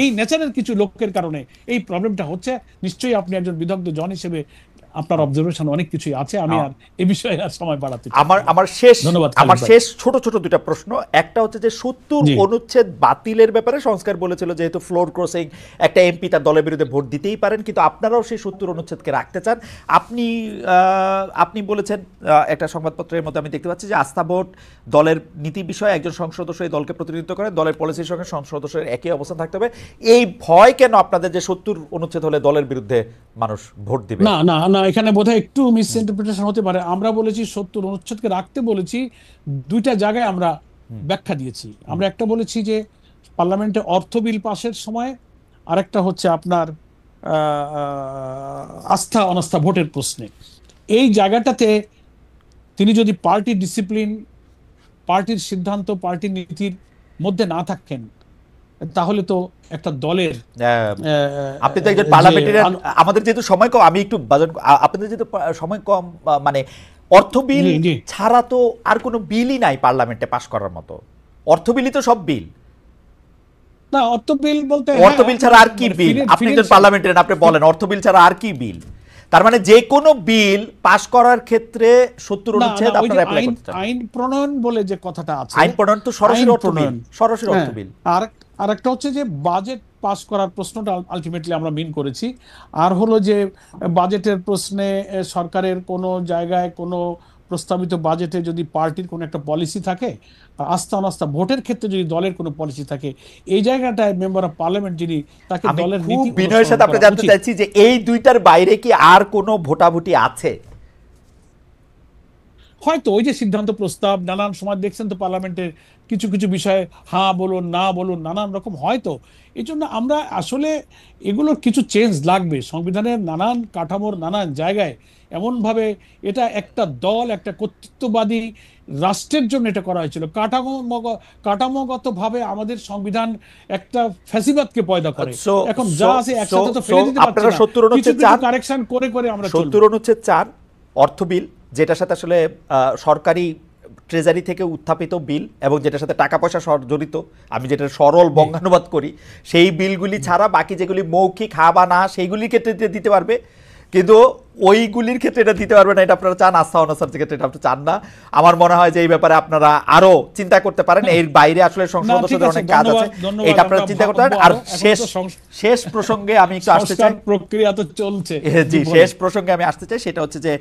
এই নেচারের কিছু লোকের কারণে এই প্রবলেমটা হচ্ছে। নিশ্চয়ই আপনি একজন বিদগ্ধ জন হিসেবে আপনার অবজারভেশন অনেক কিছুই আছে, আমি আর এই বিষয়ে আর সময় বাড়াতে আমার শেষ ছোট ছোট দুইটা প্রশ্ন। একটা হচ্ছে যে ৭০ অনুচ্ছেদ বাতিলের ব্যাপারে সংস্কার বলেছিল যেহেতু ফ্লোর ক্রসিং, একটা এমপি তার দলের বিরুদ্ধে ভোট দিতেই পারেন, কিন্তু আপনারাও সেই ৭০ অনুচ্ছেদকে রাখতে চান। আপনি বলেছেন একটা সংবাদপত্রের মধ্যে আমি দেখতে পাচ্ছি যে আস্থা ভোট দলের নীতি বিষয়ে একজন সংসদ সদস্য এই দলকে প্রতিনিধিত্ব করেন, দলের পলিসির সঙ্গে সংসদ সদস্যের একই অবস্থান থাকতে হবে। এই ভয় কেন আপনাদের যে ৭০ অনুচ্ছেদ হলে দলের বিরুদ্ধে মানুষ ভোট দিবে? না না না, এখানে বোধহয় একটু মিসইন্টারপ্রিটেশন হতে পারে। আমরা বলেছি ৭০ অনুচ্ছেদকে রাখতে বলেছি, দুইটা জায়গায় আমরা ব্যাখ্যা দিয়েছি। আমরা একটা বলেছি যে পার্লামেন্টে অর্থ বিল পাশের সময়, আরেকটা হচ্ছে আপনার আস্থা অনাস্থা ভোটের প্রশ্নে। এই জায়গাটাতে তিনি যদি পার্টি ডিসিপ্লিন, পার্টির সিদ্ধান্ত, পার্টির নীতির মধ্যে না থাকেন তাহলে তো একটা দলের, আপনি তো একজন পার্লামেন্টারিয়ান, আমাদের যেহেতু সময় কম, আমি একটু আপনাদের যেহেতু সময় কম, মানে অর্থ বিল ছাড়া তো আর কোনো বিলই নাই পার্লামেন্টে পাস করার মতো। অর্থ বিলই তো সব বিল না। অর্থ বিল বলতে অর্থ বিল ছাড়া আর কি বিল? আপনি একজন পার্লামেন্টারিয়ান, আপনি বলেন অর্থ বিল ছাড়া আর কি বিল? তার মানে যে কোনো বিল পাস করার ক্ষেত্রে ৭০ অনুচ্ছেদ আপনারা অ্যাপ্লাই করতে চান। আইন প্রণয়ন বলে যে কথাটা আছে, আইন প্রণয়ন তো সরাসরি অর্থ বিল, সরাসরি অর্থ বিল। আর একটা হচ্ছে যে বাজেট পাস করার প্রশ্নটা আলটিমেটলি আমরা মিন করেছি। আর হলো যে বাজেটের প্রশ্নে সরকারের কোনো জায়গায় কোনো প্রস্তাবিত বাজেটে যদি পার্টির কোনো একটা পলিসি থাকে, আস্থা অনাস্থা ভোটের ক্ষেত্রে যদি দলের কোনো পলিসি থাকে, এই জায়গাটায় মেম্বার অফ পার্লামেন্ট যিনি, তাকে দলের নীতি বিনয়ের সাথে আপনি জানতে চাইছি যে এই দুইটার বাইরে কি আর কোনো ভোটাভুটি আছে? হয়তো ওই যে সিদ্ধান্ত প্রস্তাব, নানান সময় দেখছেন তো পার্লামেন্টের কিছু কিছু বিষয়ে হ্যাঁ বলুন না বলুন নানান রকম হয়তো। এই জন্য আমরা আসলে এগুলোর কিছু চেঞ্জ লাগবে সংবিধানের নানান কাঠামোর নানান জায়গায়, এমনভাবে এটা একটা দল, একটা কর্তৃত্ববাদী রাষ্ট্রের জন্য এটা করা হয়েছিল। কাঠামোগতভাবে আমাদের সংবিধান একটা ফ্যাসিবাদকে পয়দা করে। এখন যা আছে একসাথে তো ফেলে দিতে পারছি না, কিছু কিছু কারেকশন করে করে আমরা ৭০ অনুচ্ছেদ ৪ অর্থ বিল, যেটার সাথে আসলে সরকারি ট্রেজারি থেকে উত্থাপিত বিল এবং যেটার সাথে টাকা পয়সা জড়িত, আমি যেটা সরল বঙ্গানুবাদ করি, সেই বিলগুলি ছাড়া বাকি যেগুলি মৌখিক হা বা না সেইগুলির ক্ষেত্রে দিতে পারবে, কিন্তু ওইগুলির ক্ষেত্রে এটা দিতে পারবে না। এটা আপনারা চান, আস্থা অনাস্থার ক্ষেত্রে এটা আপনি চান না। আমার মনে হয় যে এই ব্যাপারে আপনারা আরো চিন্তা করতে পারেন। এর বাইরে আসলে সংসদ সদস্যদের অনেক কাজ আছে, এটা আপনারা চিন্তা করতে পারেন। আর শেষ প্রসঙ্গে আমি একটু আসতে চাই, প্রক্রিয়া তো চলছে। জি, শেষ প্রসঙ্গে আমি আসতে চাই, সেটা হচ্ছে যে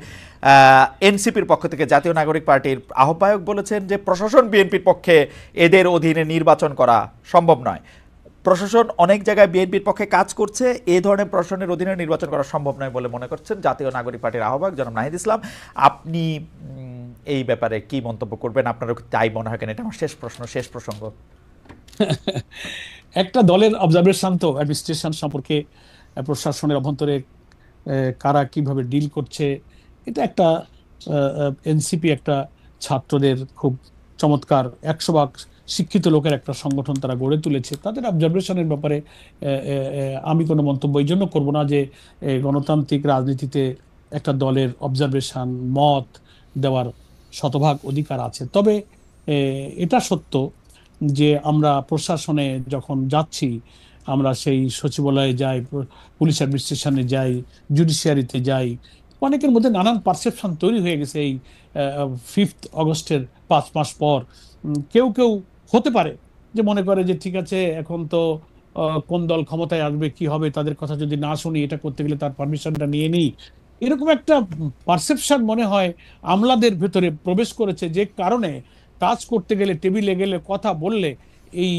এনসিপির পক্ষ থেকে জাতীয় নাগরিক পার্টির আহ্বায়ক বলেছেন যে প্রশাসন বিএনপির পক্ষে এদের অধীনে নির্বাচন করা সম্ভব নয়। প্রশাসন অনেক জায়গায় বিএনপির পক্ষে কাজ করছে, এই ধরনের প্রশাসনের অধীনে নির্বাচন করা সম্ভব নয় বলে মনে করছেন জাতীয় নাগরিক পার্টির আহ্বায়ক জনাব নাহিদ ইসলাম। আপনি এই ব্যাপারে কি মন্তব্য করবেন? আপনারও তাই মনে হয় কেন? এটা আমার শেষ প্রসঙ্গ। একটা দলের অবজারভেশন তো অ্যাডমিনিস্ট্রেশন সম্পর্কে, প্রশাসনের অভ্যন্তরে কারা কিভাবে ডিল করছে, এটা একটা এনসিপি একটা ছাত্রদের খুব চমৎকার ১০০ ভাগ শিক্ষিত লোকের একটা সংগঠন তারা গড়ে তুলেছে। তাদের অবজারভেশনের ব্যাপারে আমি কোনো মন্তব্য এই জন্য করবো না যে গণতান্ত্রিক রাজনীতিতে একটা দলের অবজারভেশন, মত দেওয়ার শতভাগ অধিকার আছে। তবে এটা সত্য যে আমরা প্রশাসনে যখন যাচ্ছি, আমরা সেই সচিবালয়ে যাই, পুলিশ অ্যাডমিনিস্ট্রেশনে যাই, জুডিশিয়ারিতে যাই, অনেকের মধ্যে নানান পারসেপশন তৈরি হয়ে গেছে। এই 5 আগস্টের 5 মাস পর কেউ কেউ হতে পারে যে মনে করে যে ঠিক আছে এখন তো কোন দল ক্ষমতায় আসবে, কি হবে, তাদের কথা যদি না শুনি, এটা করতে গেলে তার পারমিশনটা নিয়ে নিই, এরকম একটা পারসেপশন মনে হয় আমলাদের ভেতরে প্রবেশ করেছে, যে কারণে কাজ করতে গেলে, টেবিলে গেলে, কথা বললে এই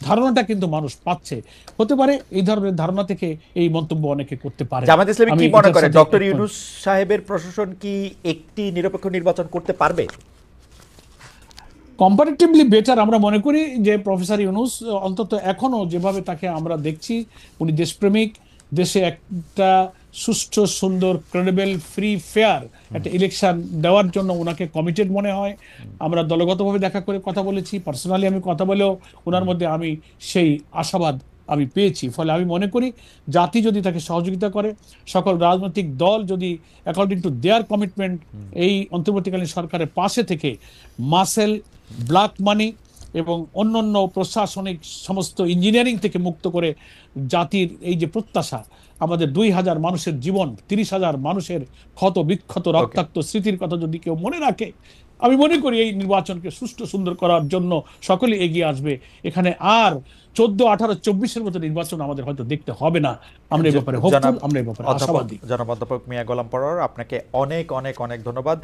ধারণাটা কিন্তু মানুষ পাচ্ছে। হতে পারে এই ধরনের ধারণা থেকে এই মন্তব্য অনেকে করতে পারে। জামাত ইসলামী কি মনে করে ডক্টর ইউনূস সাহেবের প্রশাসন কি একটি নিরপেক্ষ নির্বাচন করতে পারবে? কম্পারেটিভলি বেটার আমরা মনে করি যে প্রফেসর ইউনূস অন্তত এখনো যেভাবে তাকে আমরা দেখছি, উনি দেশপ্রেমিক, দেশে একটা সুষ্ঠু সুন্দর ক্রেডিবল ফ্রি ফেয়ার একটা ইলেকশন দেওয়ার জন্য ওনাকে কমিটেড মনে হয়। আমরা দলগতভাবে দেখা করে কথা বলেছি, পার্সোনালি আমি কথা বলেও ওনার মধ্যে আমি সেই আশাবাদ আমি পেয়েছি। ফলে আমি মনে করি জাতি যদি তাকে সহযোগিতা করে, সকল রাজনৈতিক দল যদি অ্যাকর্ডিং টু দেয়ার কমিটমেন্ট এই অন্তর্বর্তীকালীন সরকারের পাশে থেকে মাসেল, ব্ল্যাক মানি এবং অন্যান্য প্রশাসনিক সমস্ত ইঞ্জিনিয়ারিং থেকে মুক্ত করে জাতির এই যে প্রত্যাশা, আমাদের 2,000 মানুষের জীবন, 30,000 মানুষের ক্ষত বিক্ষত রক্তাক্ত স্মৃতির কথা যদি কেউ মনে রাখে, আমি মনে করি এই নির্বাচনকে সুষ্ঠু সুন্দর করার জন্য সকলে এগিয়ে আসবে। এখানে আর 14, 18, 24-এর মতো নির্বাচন আমাদের হয়তো দেখতে হবে না। আমরা এই ব্যাপারে হোপফুল, আমরা এই ব্যাপারে আশাবাদী। জনাব অধ্যাপক মিয়া গোলাম পরোয়ার, আপনাকে অনেক অনেক অনেক ধন্যবাদ।